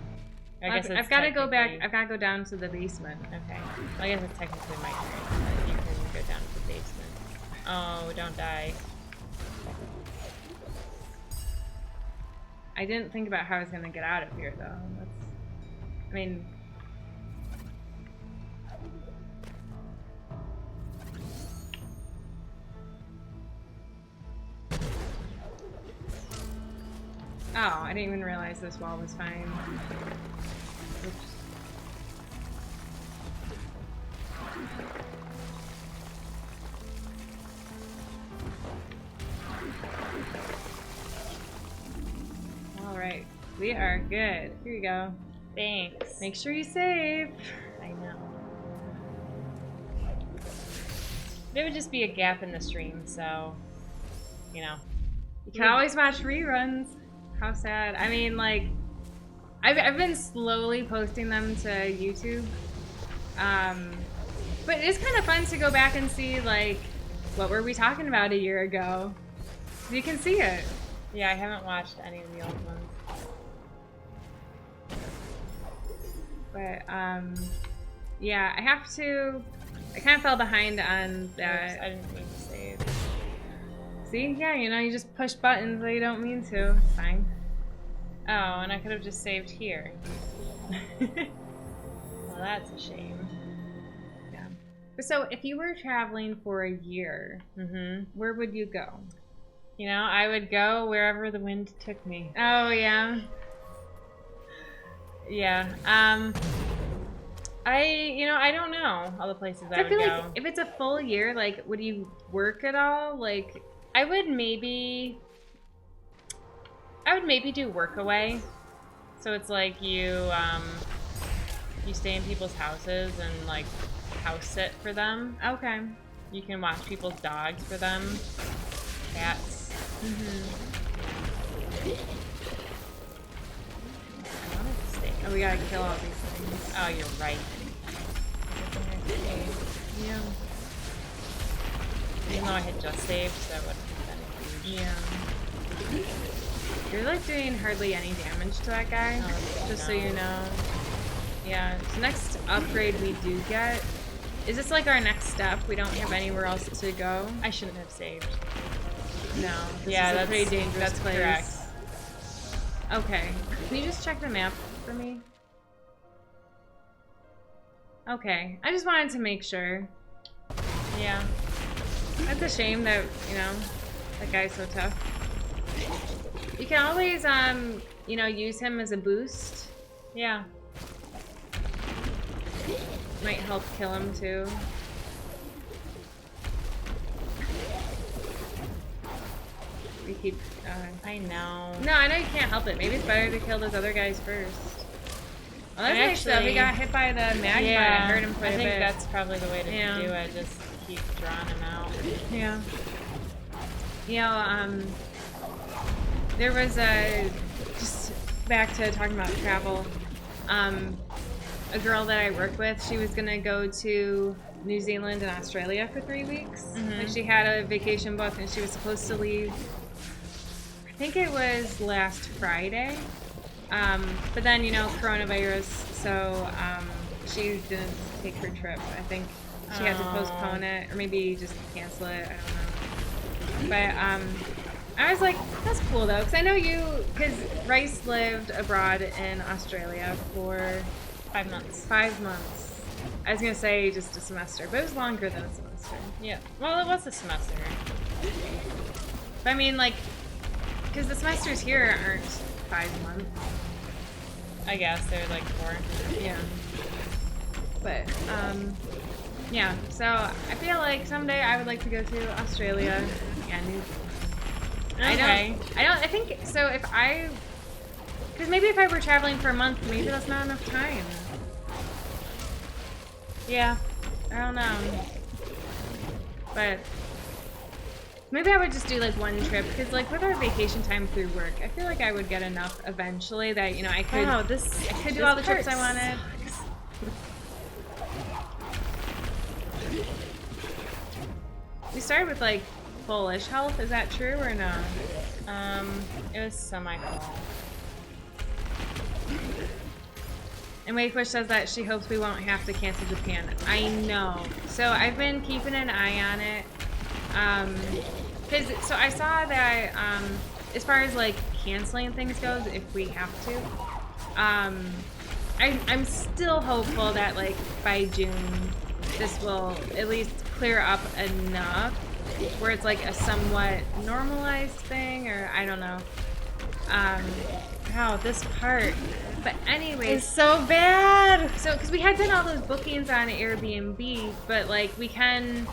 I've got to go back. I've got to go down to the basement. Okay. Well, I guess it's technically my turn, but you can go down to the basement. Oh, don't die. I didn't think about how I was going to get out of here, though. I mean... Oh, I didn't even realize this wall was fine. Oops. Alright, we are good. Here you go. Thanks. Make sure you save. I know. There would just be a gap in the stream, so, you know. You can always watch reruns. How sad. I mean, like, I've been slowly posting them to YouTube. But it is kind of fun to go back and see, like, what were we talking about a year ago? So you can see it. Yeah, I haven't watched any of the old ones. But, yeah, I have to I kind of fell behind on that. Oops, I didn't mean to save. See? Yeah, you know, you just push buttons that you don't mean to. It's fine. Oh, and I could have just saved here. Well, that's a shame. Yeah. So, if you were traveling for a year, where would you go? You know, I would go wherever the wind took me. Oh, yeah. Yeah. I don't know all the places I would feel go. like if it's a full year, like, would you work at all? Like, I would maybe do work away. So it's like you stay in people's houses and like house sit for them. okay. You can watch people's dogs for them, cats. Oh, we gotta kill all these things. Oh, you're right. Yeah. Even though I had just saved, so that would have been huge. Yeah. You're like doing hardly any damage to that guy, just so you know. Yeah, so next upgrade we do get, is this like our next step? We don't have anywhere else to go? I shouldn't have saved. No. Yeah, that's a pretty dangerous place. Correct. Okay. Can you just check the map for me? Okay. I just wanted to make sure. Yeah. That's a shame that, you know, that guy's so tough. You can always, use him as a boost. Yeah. Might help kill him too. We keep. I know. No, I know you can't help it. Maybe it's better to kill those other guys first. Well, that's nice though. We got hit by the magma and hurt him quite a bit. I think that's probably the way to do it. Just keep drawing him out. Yeah. You know, there was just back to talking about travel. A girl that I work with, she was gonna go to New Zealand and Australia for 3 weeks. Like she had a vacation booked and she was supposed to leave, I think it was last Friday. But then, you know, coronavirus, so she didn't take her trip. I think she had to postpone it or maybe just cancel it. I don't know. But I was like, that's cool though, because I know because Rice lived abroad in Australia for 5 months. 5 months. I was going to say just a semester, but it was longer than a semester. Yeah. Well, it was a semester. But I mean, like, because the semesters here aren't 5 months. I guess they're like 4. Yeah. But, yeah. So I feel like someday I would like to go to Australia and New Zealand. Okay. I think, so because maybe if I were traveling for a month, maybe that's not enough time. Yeah. I don't know. But maybe I would just do like one trip, because like with our vacation time through work, I feel like I would get enough eventually that, you know, I could do all the trips I wanted. We started with like Polish health, is that true or no? It was semi-full. And Wakefish says that she hopes we won't have to cancel Japan. I know. So I've been keeping an eye on it. So I saw that as far as like canceling things goes, if we have to, I'm still hopeful that like by June this will at least clear up enough where it's like a somewhat normalized thing, or I don't know. Wow, this part. But anyways, it's so bad. So, because we had done all those bookings on Airbnb, but like we can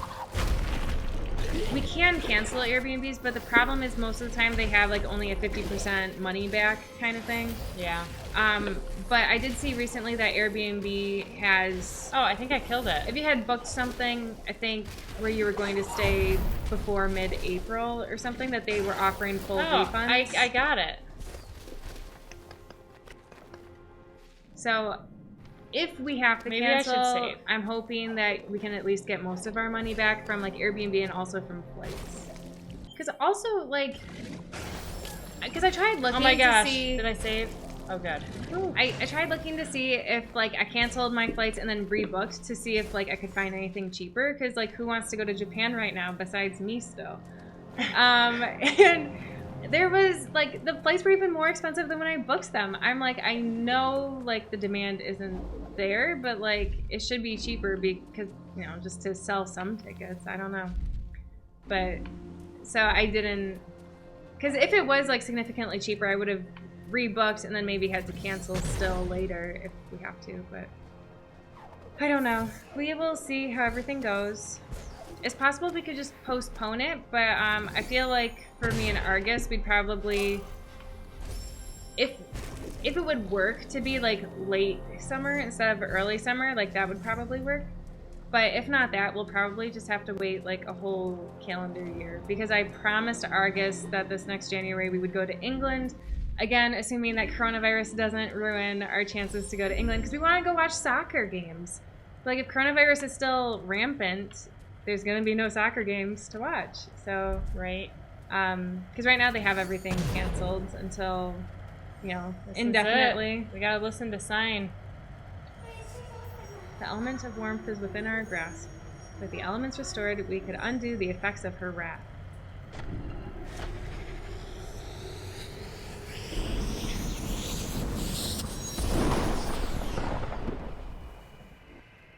cancel Airbnbs, but the problem is most of the time they have like only a 50% money back kind of thing. Yeah. But I did see recently that Airbnb has. Oh, I think I killed it. If you had booked something, I think where you were going to stay before mid-April or something, that they were offering full refunds. I got it. So, if we have to cancel, I should save. I'm hoping that we can at least get most of our money back from like Airbnb and also from flights. Because also like, because I tried looking to see. Did I save? Oh, good. I tried looking to see if, like, I canceled my flights and then rebooked to see if, like, I could find anything cheaper. Because, like, who wants to go to Japan right now besides me still? And there was, like, the flights were even more expensive than when I booked them. I'm like, I know, like, the demand isn't there, but, like, it should be cheaper because, you know, just to sell some tickets. I don't know. But, so I didn't, because if it was, like, significantly cheaper, I would have rebooked and then maybe had to cancel still later if we have to, but I don't know. We will see how everything goes. It's possible we could just postpone it, but I feel like for me and Argus, we'd probably, if it would work to be like late summer instead of early summer, like that would probably work. But if not that, we'll probably just have to wait like a whole calendar year, because I promised Argus that this next January we would go to England. Again, assuming that coronavirus doesn't ruin our chances to go to England, because we want to go watch soccer games. Like, if coronavirus is still rampant, there's going to be no soccer games to watch. So, right. Because right now they have everything canceled until, you know, indefinitely. We got to listen to Sign. The element of warmth is within our grasp. With the elements restored, we could undo the effects of her wrath.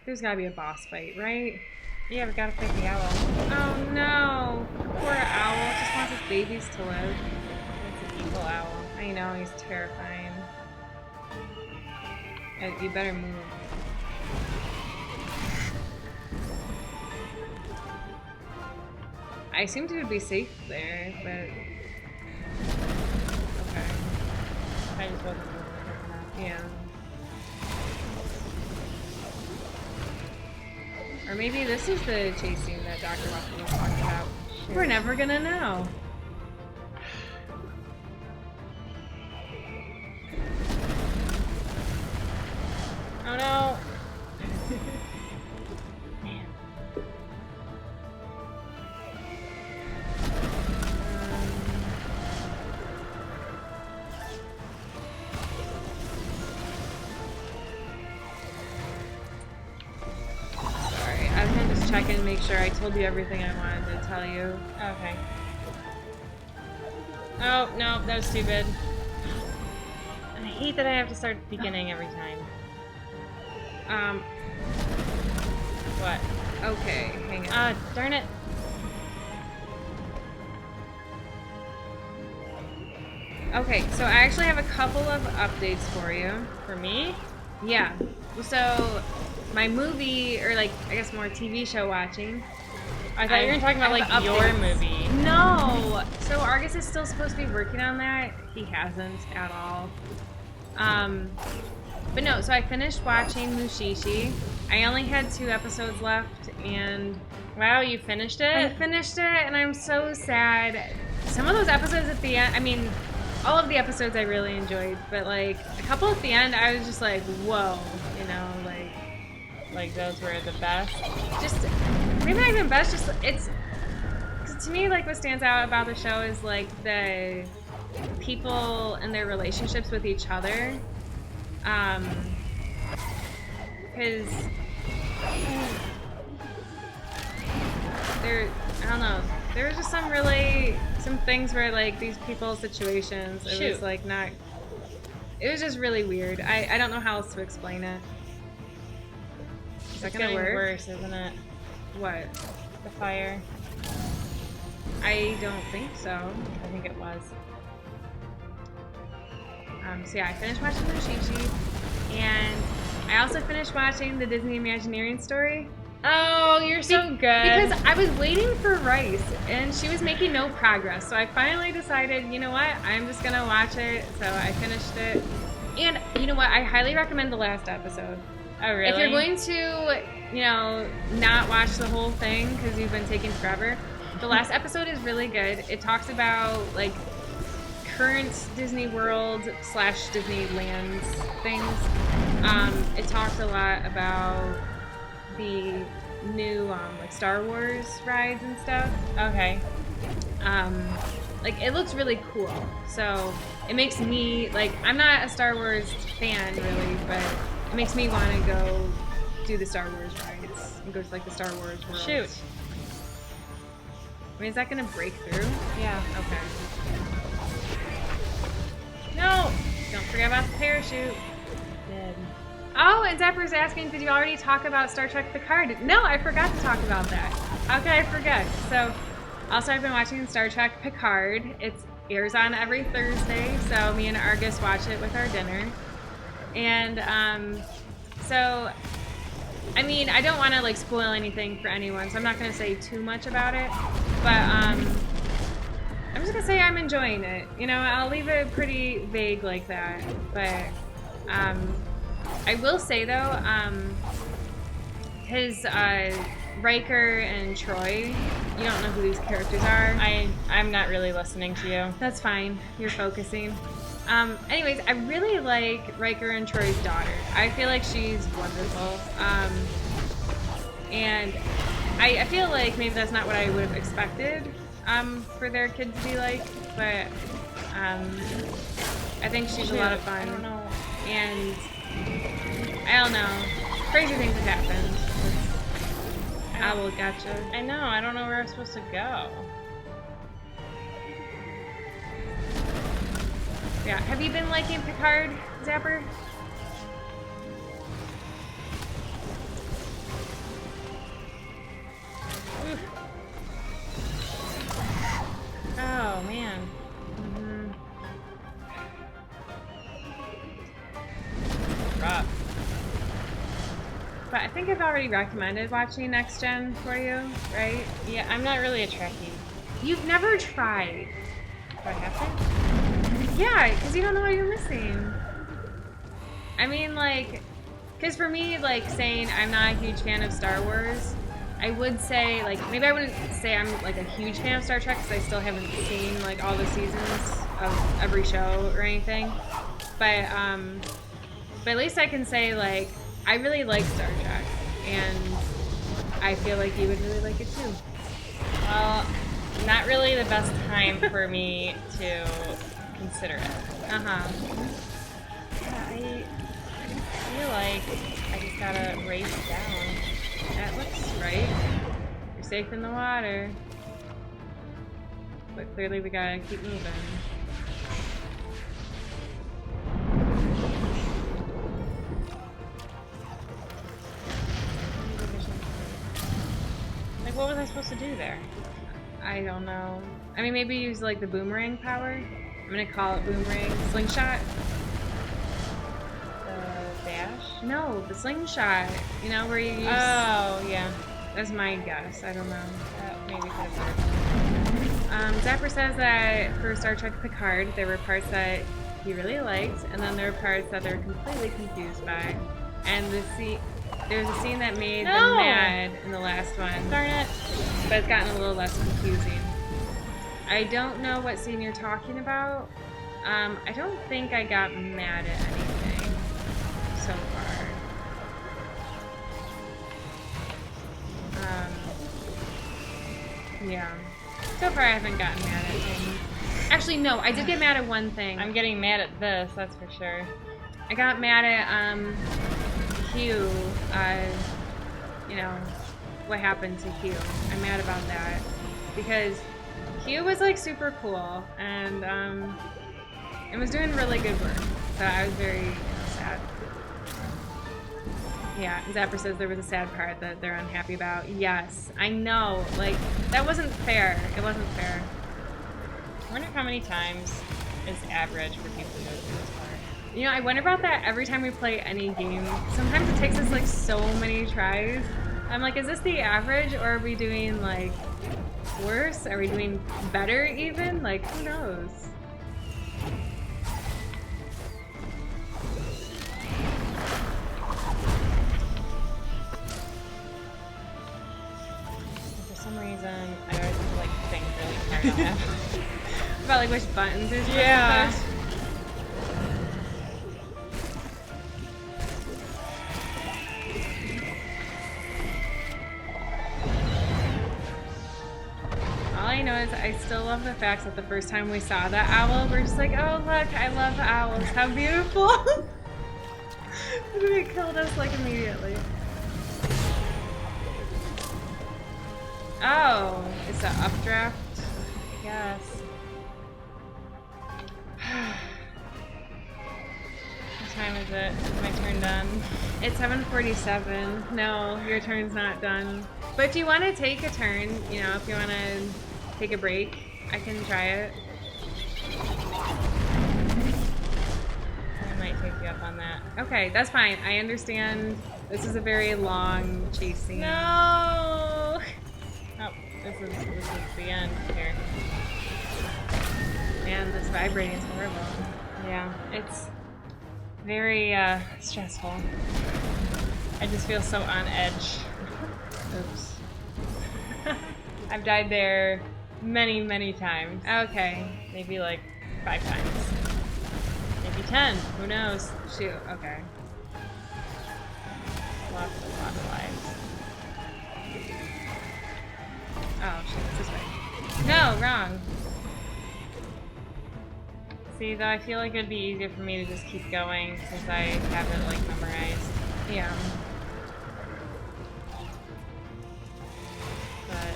There's gotta be a boss fight, right? Yeah, we gotta fight the owl. Oh no! Poor owl just wants his babies to live. It's an evil owl. I know, he's terrifying. You better move. I assumed it would be safe there, but... Okay. I just wasn't moving enough. Yeah. Or maybe this is the chase scene that Dr. Watson was talking about. Sure. We're never gonna know. Oh no! Man. Check and make sure I told you everything I wanted to tell you. Okay. Oh, no, that was stupid. I hate that I have to start at the beginning every time. What? Okay, hang on. Darn it. Okay, so I actually have a couple of updates for you. For me? Yeah. So, my movie, or like, I guess more TV show watching. I thought you were talking about like your movie. No! So Argus is still supposed to be working on that. He hasn't at all. But no, so I finished watching Mushishi. I only had 2 episodes left, and... Wow, you finished it? I finished it, and I'm so sad. Some of those episodes at the end, I mean, all of the episodes I really enjoyed, but like, a couple at the end, I was just like, whoa, you know, like those were the best? Just, maybe not even best, just, it's, cause to me, like, what stands out about the show is, like, the people and their relationships with each other. Because I don't know, there was just some things where, like, these people's situations, it was, like, not, it was just really weird. I don't know how else to explain it. It's getting worse, isn't it? What? The fire. I don't think so. I think it was. So yeah, I finished watching Mushishi, and I also finished watching the Disney Imagineering story. Oh, you're so good. Because I was waiting for Rice, and she was making no progress. So I finally decided, you know what? I'm just gonna watch it. So I finished it, and you know what? I highly recommend the last episode. Oh, really? If you're going to, you know, not watch the whole thing because you've been taking forever, the last episode is really good. It talks about, like, current Disney World / Disneyland things. It talks a lot about the new, like, Star Wars rides and stuff. Okay. like it looks really cool. So it makes me like, I'm not a Star Wars fan really, but it makes me want to go do the Star Wars rides and go to like the Star Wars world. Shoot. I mean, is that gonna break through? Yeah. Okay. No! Don't forget about the parachute. Did. Oh, and Zapper's asking, did you already talk about Star Trek Picard? No, I forgot to talk about that. How could I forget? So, also I've been watching Star Trek Picard. It airs on every Thursday, so me and Argus watch it with our dinner. And, so, I mean, I don't want to, like, spoil anything for anyone, so I'm not going to say too much about it. But, I'm just going to say I'm enjoying it. You know, I'll leave it pretty vague like that. But, I will say, though, his, Riker and Troy, you don't know who these characters are. I'm not really listening to you. That's fine. You're focusing. Anyways, I really like Riker and Troy's daughter. I feel like she's wonderful. And I feel like maybe that's not what I would have expected for their kid to be like, but I think she's a lot of fun. I don't know. And I don't know. Crazy things have happened. Owl gotcha. I know. I don't know where I'm supposed to go. Yeah. Have you been liking Picard, Zapper? Oof. Oh man. Rough. But I think I've already recommended watching Next Gen for you, right? Yeah, I'm not really a Trekkie. You've never tried. Do I have to? Yeah, because you don't know what you're missing. I mean, like, because for me, like, saying I'm not a huge fan of Star Wars, I would say, like, maybe I wouldn't say I'm, like, a huge fan of Star Trek because I still haven't seen, like, all the seasons of every show or anything. But at least I can say, like, I really like Star Trek, and I feel like you would really like it too. Well, not really the best time for me to consider it. Uh-huh. Yeah, I feel like I just gotta race down. That looks right. You're safe in the water. But clearly we gotta keep moving. Like, what was I supposed to do there? I don't know. I mean, maybe use like the boomerang power. I'm gonna call it boomerang. Slingshot? The dash? No, the slingshot. You know, where you use... Oh, yeah. That's my guess. I don't know. That maybe could have worked. Zapper says that for Star Trek Picard, there were parts that he really liked, and then there were parts that they're completely confused by. And there's a scene that made them mad in the last one. Darn it. But it's gotten a little less confusing. I don't know what scene you're talking about. I don't think I got mad at anything so far. Yeah. So far I haven't gotten mad at things. Actually, no, I did get mad at one thing. I'm getting mad at this, that's for sure. I got mad at, Hugh, you know, what happened to Hugh. I'm mad about that. Because Hugh was, like, super cool, and, it was doing really good work. So I was very sad. Yeah, Zapper says there was a sad part that they're unhappy about. Yes, I know. Like, that wasn't fair. It wasn't fair. I wonder how many times is average for people to go through this part. You know, I wonder about that every time we play any game. Sometimes it takes us, like, so many tries. I'm like, is this the average, or are we doing, like, worse? Are we doing better, even? Like, who knows? For some reason, I always have to, like, think really hard on that. About, like, which buttons there's Yeah. push. All I know is I still still love the fact that the first time we saw that owl, we're just like, oh look, I love owls. How beautiful. It killed us like immediately. Oh, it's an updraft? Yes. What time is it? Is my turn done? It's 7:47. No, your turn's not done. But if you want to take a turn, you know, if you want to take a break, I can try it. I might take you up on that. Okay, that's fine. I understand. This is a very long chase scene. No! Oh, this is the end here. Man, this vibrating is horrible. Yeah, it's very stressful. I just feel so on edge. Oops. I've died there many, many times. Okay. Maybe like 5 times. Maybe 10. Who knows? Shoot. Okay. Lost a lot of lives. Oh, shit. It's this way. No, wrong. See, though, I feel like it'd be easier for me to just keep going since I have it, like, memorized. Yeah. But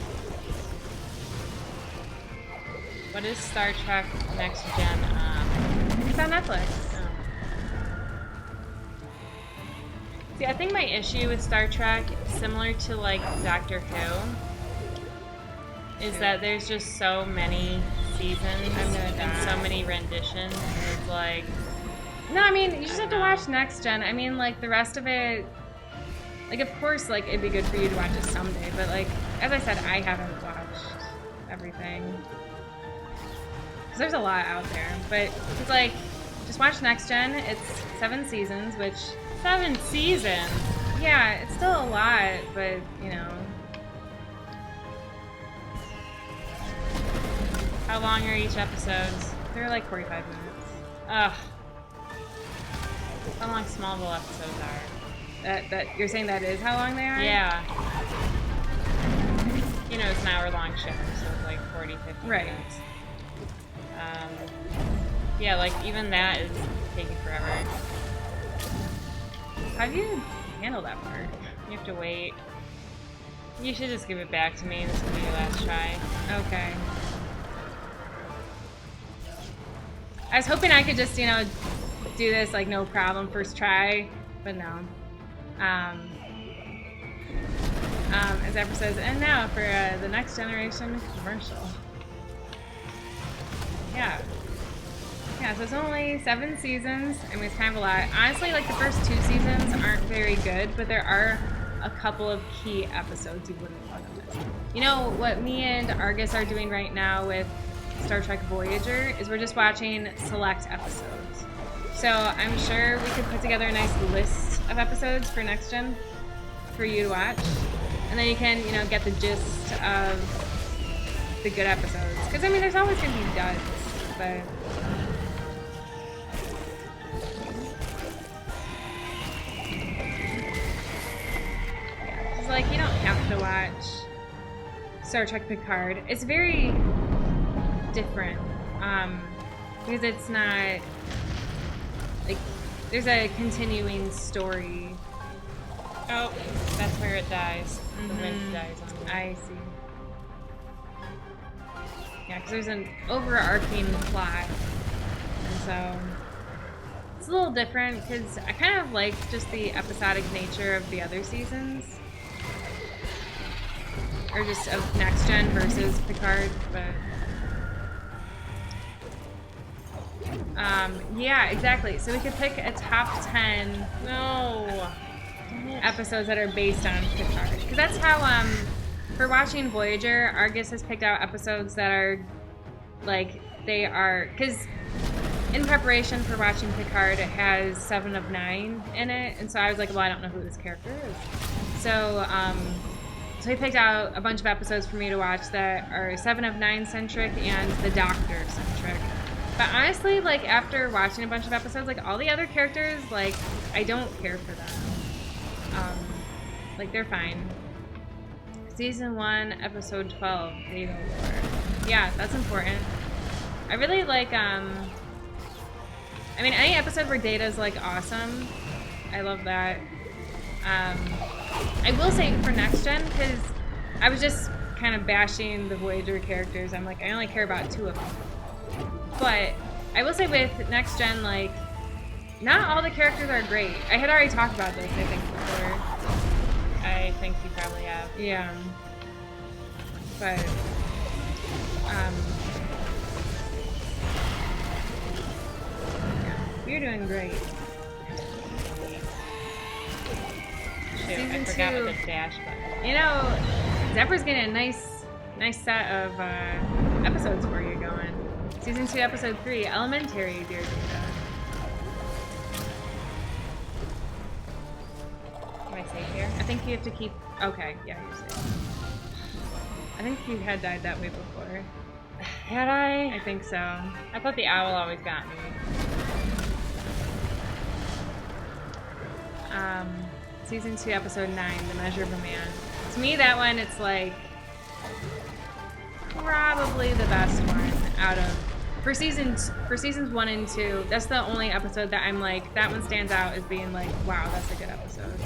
what is Star Trek Next Gen on? It's on Netflix. Oh. See, I think my issue with Star Trek, similar to, like, Doctor Who, is that there's just so many seasons and so many renditions. And it's like, No, I mean, you just have to watch Next Gen. I mean, like, the rest of it, like, of course, like, it'd be good for you to watch it someday, but, like, as I said, I haven't watched everything. Because there's a lot out there, but it's like, just watch Next Gen. It's 7 seasons, which... 7 seasons? Yeah, it's still a lot, but, you know... How long are each episodes? They're like 45 minutes. Ugh. How long Smallville episodes are? That you're saying that is how long they are? Yeah. You know, it's an hour-long show, so it's like 40, 50 Right. minutes. Yeah, like, even that is taking forever. How do you handle that part? You have to wait. You should just give it back to me. This will be your last try. Okay. I was hoping I could just, you know, do this like no problem first try, but no. As Ever says, and now for the Next Generation commercial. Yeah. Yeah, so it's only 7 seasons. I mean, it's kind of a lot. Honestly, like the first 2 seasons aren't very good, but there are a couple of key episodes you wouldn't want to miss. You know, what me and Argus are doing right now with Star Trek Voyager is we're just watching select episodes. So I'm sure we could put together a nice list of episodes for Next Gen for you to watch. And then you can, you know, get the gist of the good episodes. Because, I mean, there's always going to be duds, but... It's like, you don't have to watch Star Trek Picard. It's very different. Because it's not... Like, there's a continuing story. Oh, that's where it dies. The wind dies on it. I see. Yeah, because there's an overarching plot. And so... It's a little different, because I kind of like just the episodic nature of the other seasons. Or just of Next Gen versus Picard, but... yeah, exactly. So we could pick a top 10 episodes that are based on Picard. Because that's how, for watching Voyager, Argus has picked out episodes that are, like, they are... Because in preparation for watching Picard, it has 7 of 9 in it. And so I was like, well, I don't know who this character is. So, so he picked out a bunch of episodes for me to watch that are 7 of 9 centric and the Doctor centric. But honestly, like, after watching a bunch of episodes, like, all the other characters, like, I don't care for them. Like, they're fine. Season 1, Episode 12, Data War. Yeah, that's important. I really like, I mean, any episode where Data's, like, awesome, I love that. I will say for Next Gen, because I was just kind of bashing the Voyager characters. I'm like, I only care about 2 of them. But I will say with Next Gen, like, not all the characters are great. I had already talked about this, I think, before. I think you probably have. Yeah. But, yeah, we're doing great. Shoot, I forgot what the dash button. You know, Zephyr's getting a nice set of episodes for you going. Season 2, Episode 3, Elementary, dear Data. Am I safe here? I think you have to keep... Okay, yeah, you're safe. I think you had died that way before. Had I? I think so. I thought the owl always got me. Season 2, Episode 9, The Measure of a Man. To me, that one, it's like... probably the best one out of... For seasons 1 and 2, that's the only episode that I'm like, that one stands out as being like, wow, that's a good episode.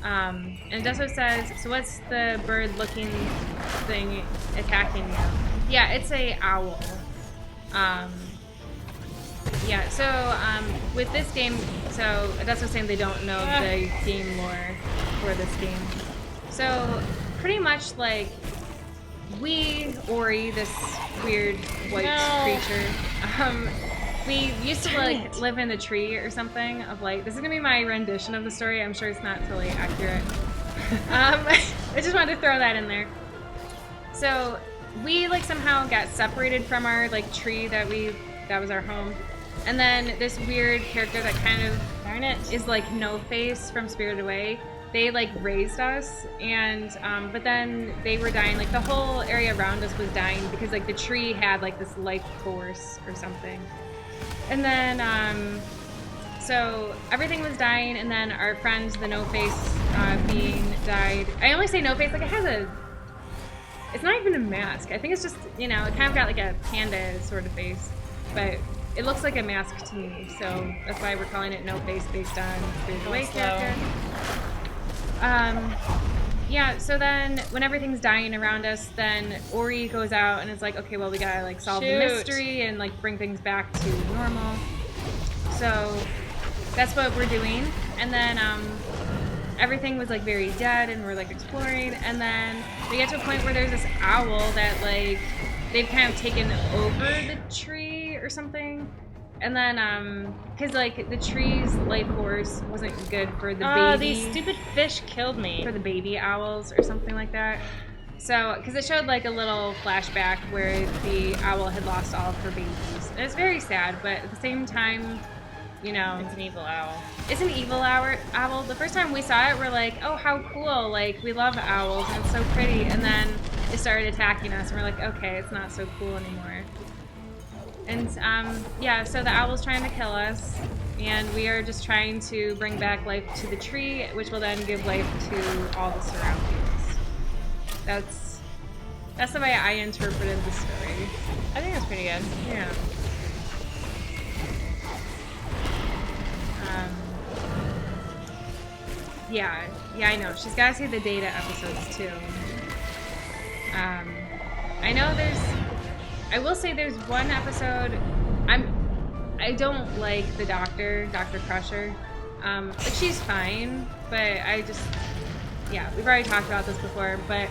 And Deso says, so what's the bird-looking thing attacking you? Yeah, it's a owl. Yeah, so with this game, so Deso's saying they don't know the game lore for this game. So pretty much like Ori, this weird white creature, we used to like live in a tree or something of like, this is gonna be my rendition of the story. I'm sure it's not totally accurate. I just wanted to throw that in there. So we like somehow got separated from our like tree that was our home. And then this weird character that kind of, darn it, is like No Face from Spirited Away. They like raised us, and but then they were dying. Like the whole area around us was dying because like the tree had like this life force or something. And then so everything was dying, and then our friend, the No Face being, died. I only say No Face like it has a. It's not even a mask. I think it's just, you know, it kind of got like a panda sort of face, but it looks like a mask to me. So that's why we're calling it No Face based on Spirited Away character. Yeah, so then when everything's dying around us, then Ori goes out and is like, okay, well, we gotta like solve the mystery and like bring things back to normal. So that's what we're doing. And then everything was like very dead and we're like exploring. And then we get to a point where there's this owl that like they've kind of taken over the tree or something. And then, because, like, the tree's life force wasn't good for the baby. Oh, these stupid fish killed me. For the baby owls or something like that. So, because it showed, like, a little flashback where the owl had lost all of her babies. And it's very sad, but at the same time, you know. It's an evil owl. It's an evil owl. The first time we saw it, we're like, oh, how cool. Like, we love owls, and it's so pretty. And then it started attacking us, and we're like, okay, it's not so cool anymore. And yeah, so the owl's trying to kill us, and we are just trying to bring back life to the tree, which will then give life to all the surroundings. That's the way I interpreted the story. I think that's pretty good. Yeah. Yeah, I know. She's got to see the Data episodes too. I know I will say there's one episode, I don't like the Dr. Crusher. Like she's fine, but yeah, we've already talked about this before, but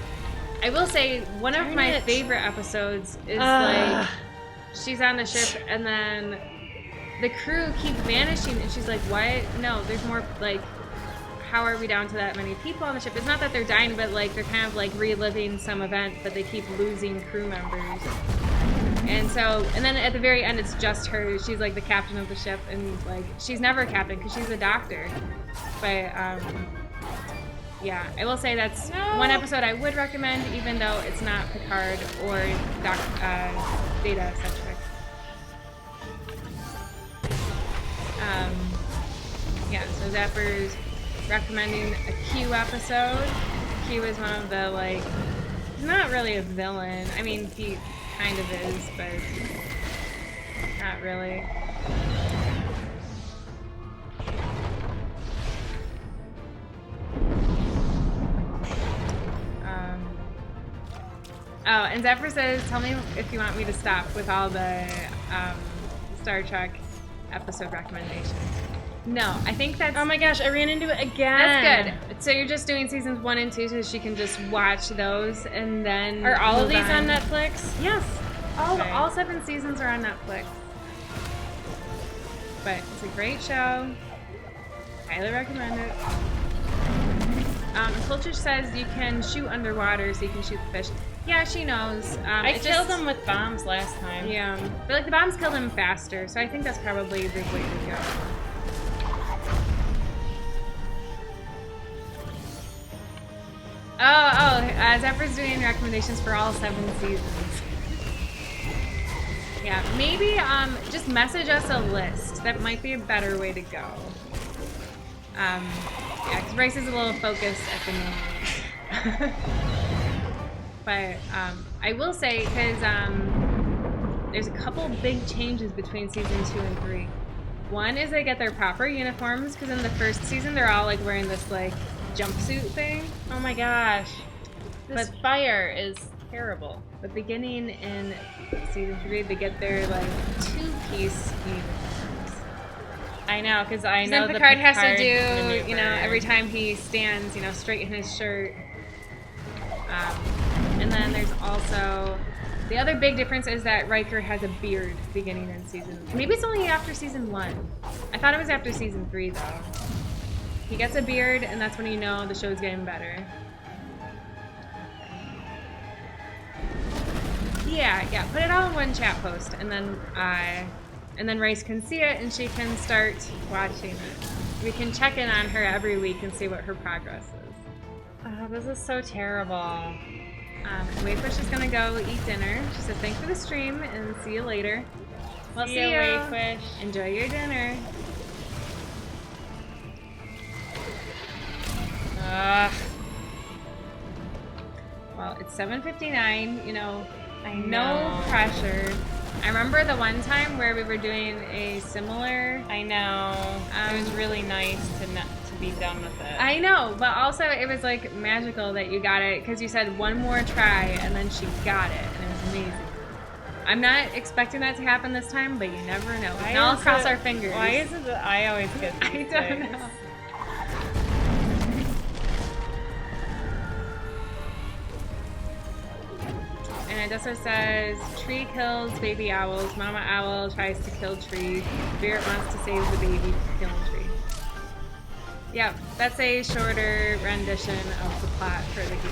I will say one of my favorite episodes is like, she's on the ship and then the crew keep vanishing and she's like, what? No, there's more, like, how are we down to that many people on the ship? It's not that they're dying, but like they're kind of like reliving some event, but they keep losing crew members. And so, and then at the very end, it's just her. She's like the captain of the ship, and like she's never a captain because she's a doctor. But yeah, I will say that's one episode I would recommend, even though it's not Picard or Data centric. Yeah, so Zephyr's recommending a Q episode. Q is one of the like He's not really a villain. I mean, he kind of is, but not really. Oh, and Zephyr says, tell me if you want me to stop with all the Star Trek episode recommendations. No, I think that's... Oh my gosh, I ran into it again. That's good. So you're just doing seasons 1 and 2 so she can just watch those and then... Are all of these on Netflix? Yes. Okay. All 7 seasons are on Netflix. But it's a great show. Highly recommend it. Culture says you can shoot underwater so you can shoot the fish. Yeah, she knows. I killed them with bombs last time. Yeah. But like the bombs kill them faster, so I think that's probably the way to go. Zephyr's doing recommendations for all 7 seasons. Yeah, maybe just message us a list. That might be a better way to go. Yeah, because Bryce is a little focused at the moment. But I will say, because there's a couple big changes between season 2 and 3. One is they get their proper uniforms, because in the first season they're all like wearing this like jumpsuit thing. Oh my gosh. This fire is terrible. But beginning in season 3, they get their like 2-piece uniforms. I know, because I know then Picard has to do, maneuver. you know, every time he stands, you know, straighten his shirt. And then there's also the other big difference is that Riker has a beard beginning in season. Maybe it's only after season 1. I thought it was after season 3 though. He gets a beard, and that's when you know the show's getting better. Yeah. Put it all in one chat post, and then Rice can see it, and she can start watching it. We can check in on her every week and see what her progress is. Oh, this is so terrible. Wayfish is gonna go eat dinner. She said thanks for the stream and see you later. Well, see you, Wayfish. Enjoy your dinner. Well, it's 7:59. You know, no pressure. I remember the one time where we were doing a similar. I know. It was really nice to be done with it. I know, but also it was like magical that you got it because you said one more try and then she got it, and it was amazing. I'm not expecting that to happen this time, but you never know. And I'll cross our fingers. Why is it that I always get I these don't things? know. And it also says, tree kills baby owls. Mama owl tries to kill tree. Spirit wants to save the baby, killing tree. Yep, that's a shorter rendition of the plot for the game.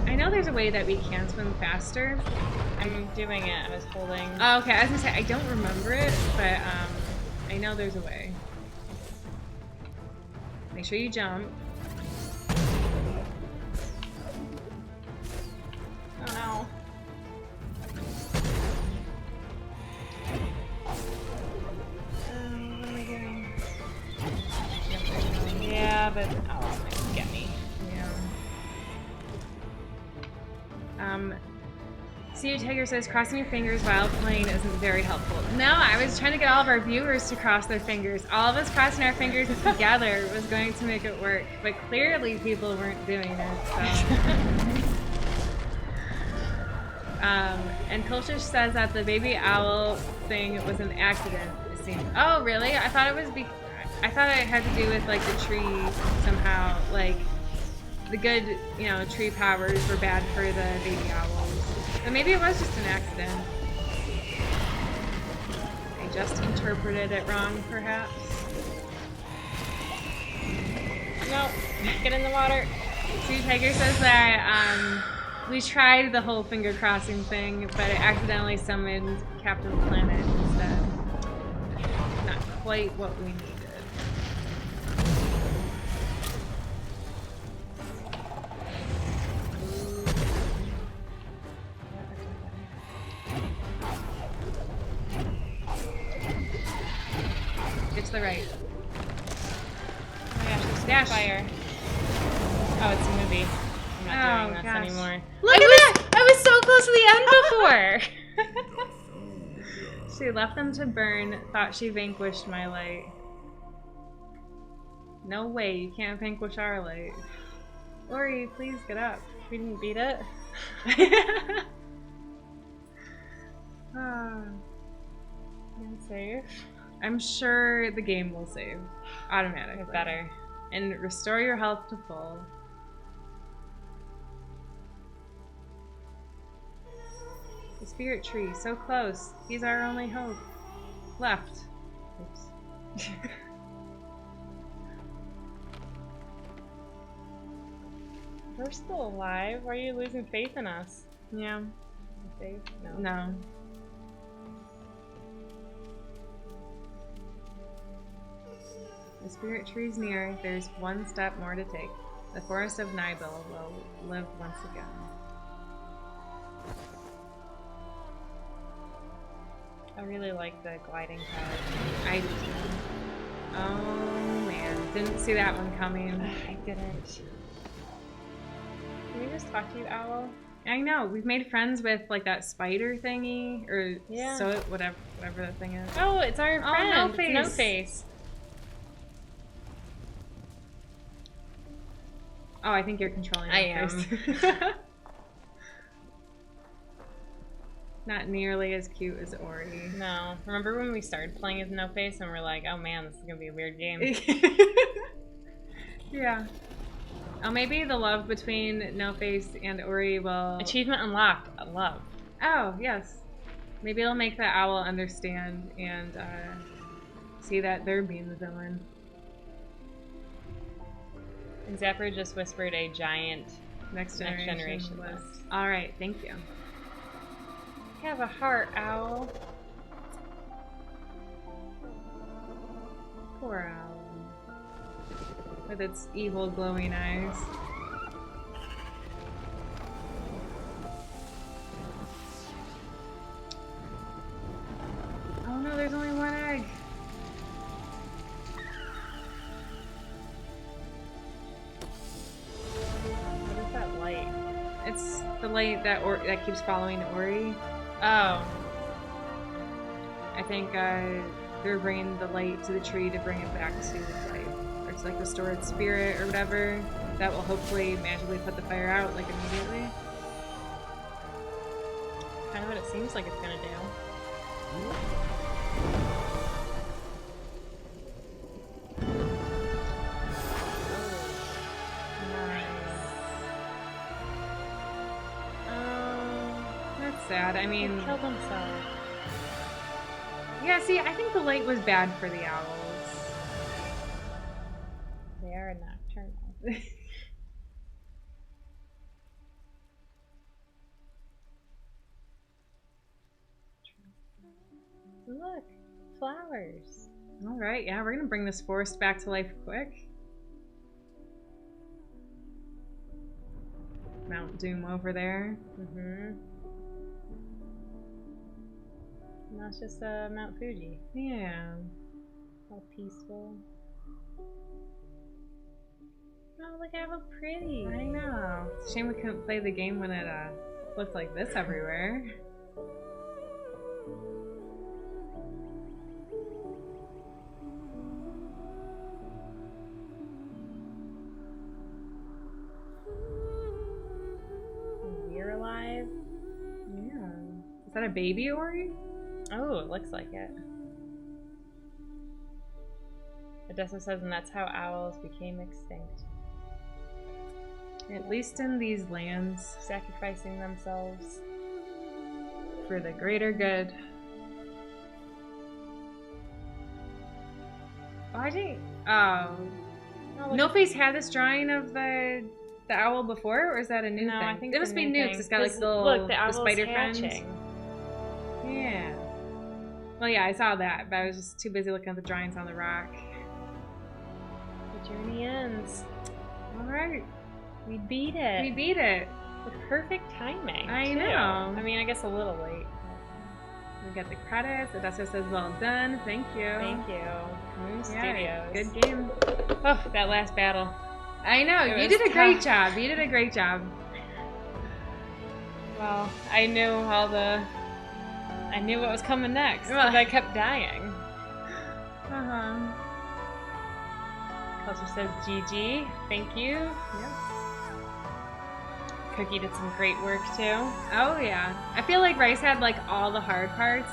I know there's a way that we can swim faster. I'm doing it. I was holding. Oh, okay, I was gonna say I don't remember it, but I know there's a way. Make sure you jump. Oh no. What am I doing? Yeah, but oh, it might get me. Yeah. See, Tiger says crossing your fingers while playing isn't very helpful. No, I was trying to get all of our viewers to cross their fingers. All of us crossing our fingers together was going to make it work, but clearly people weren't doing it. So. And Kulchish says that the baby owl thing was an accident. It seems. Oh, really? I thought it was. I thought it had to do with like the tree somehow. Like the good, you know, tree powers were bad for the baby owls. But maybe it was just an accident. I just interpreted it wrong, perhaps. No, get in the water. See, Tiger says that we tried the whole finger crossing thing, but it accidentally summoned Captain Planet instead. Not quite what we needed. Get to the right. Oh my gosh, there's Dash. fire. Oh, it's a movie. I'm not doing this gosh. anymore. Look at that! I was so close to the end before. She left them to burn, thought she vanquished my light. No way, you can't vanquish our light. Ori, please get up. We didn't beat it. And save. I'm sure the game will save automatically. It better. And restore your health to full. The spirit tree, so close. He's our only hope. Left. Oops. We're still alive. Why are you losing faith in us? Yeah. Faith? No. No. The spirit tree's near. There's one step more to take. The forest of Nibel will live once again. I really like the gliding power. I do too. Oh man, didn't see that one coming. I didn't. Can we just talk to you, Owl? I know, we've made friends with like that spider thingy, or yeah. so whatever that thing is. Oh, it's our friend. No face. It's No Face. Oh, I think you're controlling. I am. Not nearly as cute as Ori. No. Remember when we started playing as No Face and we're like, oh man, this is gonna be a weird game. Yeah. Oh, maybe the love between No Face and Ori will... Achievement unlocked. Love. Oh, yes. Maybe it'll make the owl understand and see that they're being the villain. And Zapper just whispered a giant Next generation list. Alright, thank you. Have a heart, Owl. Poor owl. With its evil glowing eyes. Oh no, there's only one egg. What is that light? It's the light that keeps following Ori. Oh. I think they're bringing the light to the tree to bring it back to life. Or it's like restore its spirit or whatever. That will hopefully magically put the fire out like immediately. Kind of what it seems like it's gonna do. That's sad. I mean, He killed himself. Yeah, see, I think the light was bad for the owls. They are nocturnal. Look, flowers. Alright, yeah, we're gonna bring this forest back to life quick. Mount Doom over there. Mm-hmm. And that's just Mount Fuji. Yeah. All peaceful. Oh, look how pretty. I know. It's a shame we couldn't play the game when it looked like this everywhere. We're alive. Yeah. Is that a baby Ori? Oh, it looks like it. Odessa says, and that's how owls became extinct. At least in these lands. Sacrificing themselves. For the greater good. Oh, I think... Oh. No Face had this drawing of the owl before, or is that a new thing? I think it must be new because it's got like the spider friends. Yeah. Well, yeah, I saw that, but I was just too busy looking at the drawings on the rock. The journey ends. Alright. We beat it. We beat it. With perfect timing. I too. know. I mean, I guess a little late. We got the credits. Odessa says, well done. Thank you. Thank you. Studios. Good game. Oh, that last battle. I know. You did a great job. You did a great job. Well, I knew what was coming next, because I kept dying. Culture says GG. Thank you. Yep. Cookie did some great work too. Oh yeah. I feel like Rice had like all the hard parts.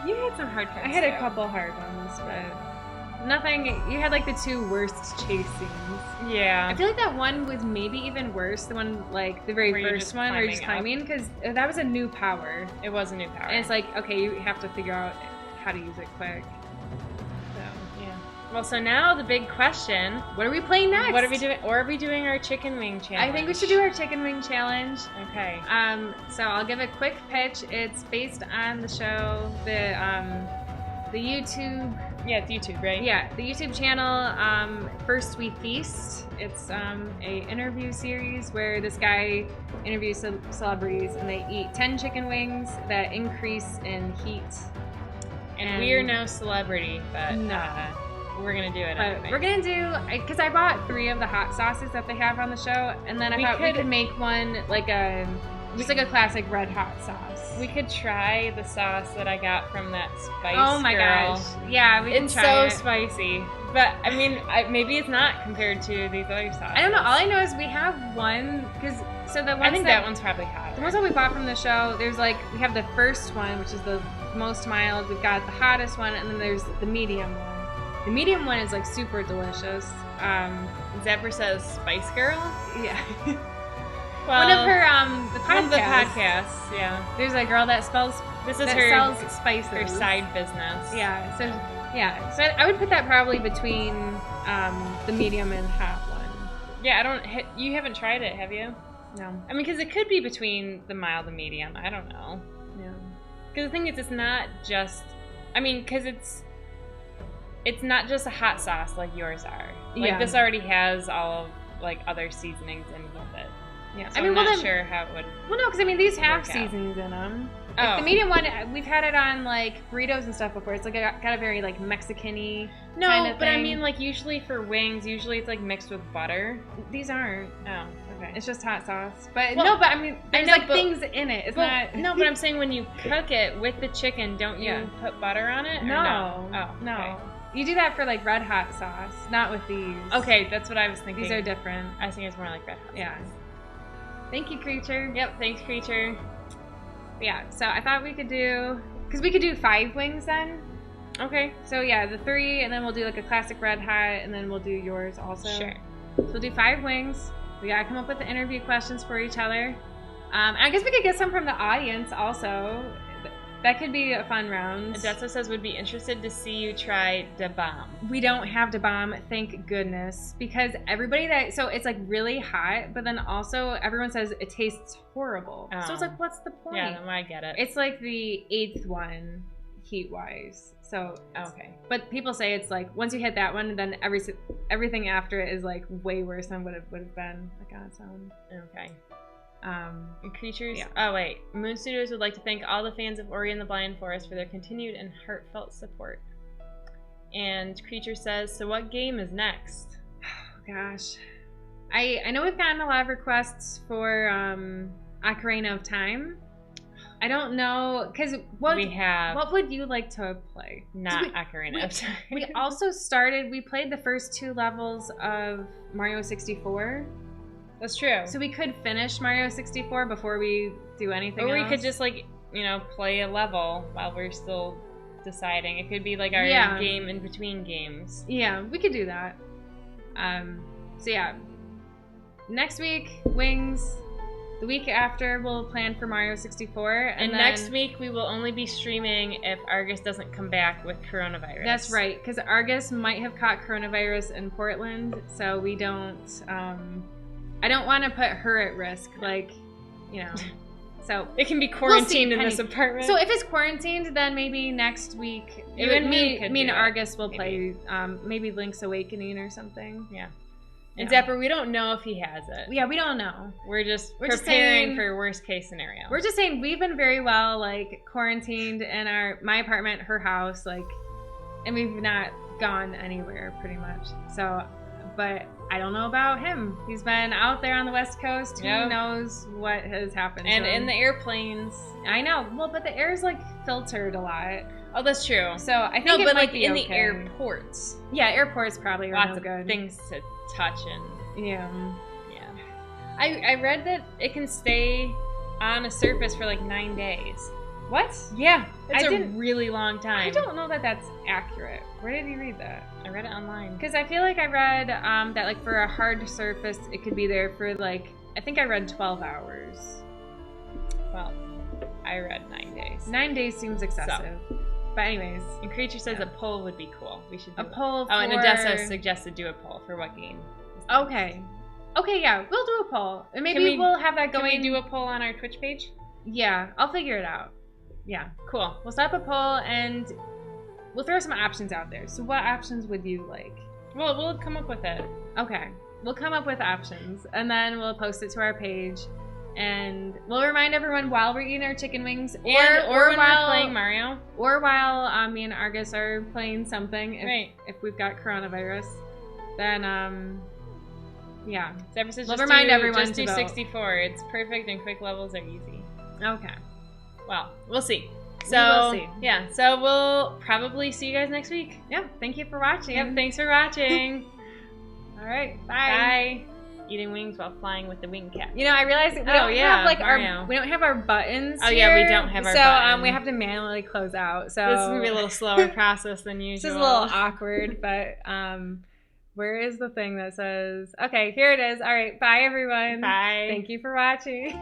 You had some hard parts. I had too. a couple hard ones, but nothing. You had like the 2 worst chase scenes. Yeah. I feel like that one was maybe even worse. The one, like the very first one, where you're just climbing, because that was a new power. It was a new power. And it's like, okay, you have to figure out how to use it quick. Well, so now the big question: what are we playing next? What are we doing? Or are we doing our chicken wing challenge? I think we should do our chicken wing challenge. Okay. So I'll give a quick pitch. It's based on the show, the YouTube. Yeah, it's YouTube, right? Yeah, the YouTube channel. First We Feast. It's a interview series where this guy interviews celebrities, and they eat 10 chicken wings that increase in heat. And we are no celebrity, but no. We're gonna do it. But anyway. we're gonna do, because I bought 3 of the hot sauces that they have on the show, and then I thought we could make one like just like a classic red hot sauce. We could try the sauce that I got from that Spice Oh my Girl. gosh! Yeah, we can it's try so spicy, but I mean, maybe it's not compared to these other sauces. I don't know. All I know is we have one I think that one's probably hot. The ones that we bought from the show, there's like, we have the first one, which is the most mild. We've got the hottest one, and then there's the medium one. The medium one is like super delicious. Zephyr says Spice Girl. Yeah. Well, one of her one of the podcasts. Yeah. There's a girl that sells sells spices. Her side business. Yeah. So I would put that probably between the medium and hot one. Yeah. You haven't tried it, have you? No. I mean, because it could be between the mild and medium. I don't know. Yeah. Because the thing is, it's not just. I mean, because it's not just a hot sauce like yours are. Like, this already has all of, like, other seasonings in with it. Yeah. So I'm not sure how it would. Well, no, because I mean, these have seasonings in them. Like, the medium one, we've had it on, like, burritos and stuff before. It's like got a very, like, Mexican-y kind of but thing. I mean, like, usually for wings, it's like mixed with butter. These aren't. Oh, okay. It's just hot sauce. But well, but I mean, there's like things in it. It's not. No, but I'm saying when you cook it with the chicken, don't you put butter on it? No. Oh, no. Okay. You do that for like red hot sauce, not with these. Okay, that's what I was thinking. These are different. I think it's more like red hot sauce. Yeah. Thank you, Creature. Yep, thanks, Creature. Yeah, so I thought we could do, because we could do 5 wings then. Okay. So yeah, the 3, and then we'll do like a classic red hot, and then we'll do yours also. Sure. So we'll do 5 wings. We gotta come up with the interview questions for each other. And I guess we could get some from the audience also. That could be a fun round. Adetso says, would be interested to see you try Da Bomb. We don't have Da Bomb, thank goodness. Because everybody so it's like really hot, but then also everyone says it tastes horrible. Oh. So it's like, what's the point? Yeah, no, I get it. It's like the 8th one, heat-wise. So, okay. But people say it's like, once you hit that one, then everything after it is like way worse than what it would have been like on its own. Okay. Creatures. Yeah. Oh wait, Moon Studios would like to thank all the fans of Ori and the Blind Forest for their continued and heartfelt support. And Creature says, so what game is next? Oh gosh, I know we've gotten a lot of requests for Ocarina of Time. I don't know, because what would you like to play? Not Ocarina of Time. We played the first 2 levels of Mario 64. That's true. So we could finish Mario 64 before we do anything else. We could just, like, play a level while we're still deciding. It could be, like, our game in between games. Yeah, we could do that. So, yeah. Next week, Wings. The week after, we'll plan for Mario 64. And then next week, we will only be streaming if Argus doesn't come back with coronavirus. That's right, because Argus might have caught coronavirus in Portland, so we don't... I don't want to put her at risk, so it can be quarantined in this apartment. So if it's quarantined, then maybe next week, me and Argus will play maybe Link's Awakening or something. Yeah. And Zephyr, we don't know if he has it. Yeah, we don't know. We're just preparing for worst case scenario. We're just saying we've been very well quarantined in my apartment, her house, and we've not gone anywhere pretty much. So, but I don't know about him. He's been out there on the West Coast. Who knows what has happened and to him. in the airplanes. I know. Well, but the air's like filtered a lot. Oh, that's true. So I think it but might like be in okay. the airports. Yeah, airports probably are Lots no of good. things to touch and Yeah. I read that it can stay on a surface for like 9 days. What? Yeah, I it's a didn't- really long time. I don't know that that's accurate. Where did you read that? I read it online. Because I feel like I read that like for a hard surface, it could be there for like, I think I read 12 hours. Well, I read 9 days. 9 days seems excessive. But anyways. And Creature says a poll would be cool. We should do A poll for... Oh, and Odessa suggested do a poll for what game. Okay. Okay, yeah, we'll do a poll. And maybe Can we- we'll have that Can going. we do a poll on our Twitch page? Yeah, I'll figure it out. Yeah. Cool. We'll set up a poll and we'll throw some options out there. So what options would you like? Well, we'll come up with it. Okay. We'll come up with options and then we'll post it to our page. And we'll remind everyone while we're eating our chicken wings, Or when while we're playing Mario. or while me and Argus are playing something. Right. If we've got coronavirus, then yeah. San Francisco. We'll remind everyone just to do vote. 64. It's perfect and quick levels are easy. Okay. Well, we'll see. We So will see. yeah, so we'll probably see you guys next week. Yeah. Thank you for watching. Yep. Thanks for watching. All right. Bye. Eating wings while flying with the wing cap. You know, I realized we Oh, don't yeah, have like Mario. we don't have our buttons. Oh, yeah, we here, don't have our so buttons. we have to manually close out. So This is gonna be a little slower process than This usual. is a little awkward, but where is the thing that says? Okay, here it is. All right, bye everyone. Bye. Thank you for watching.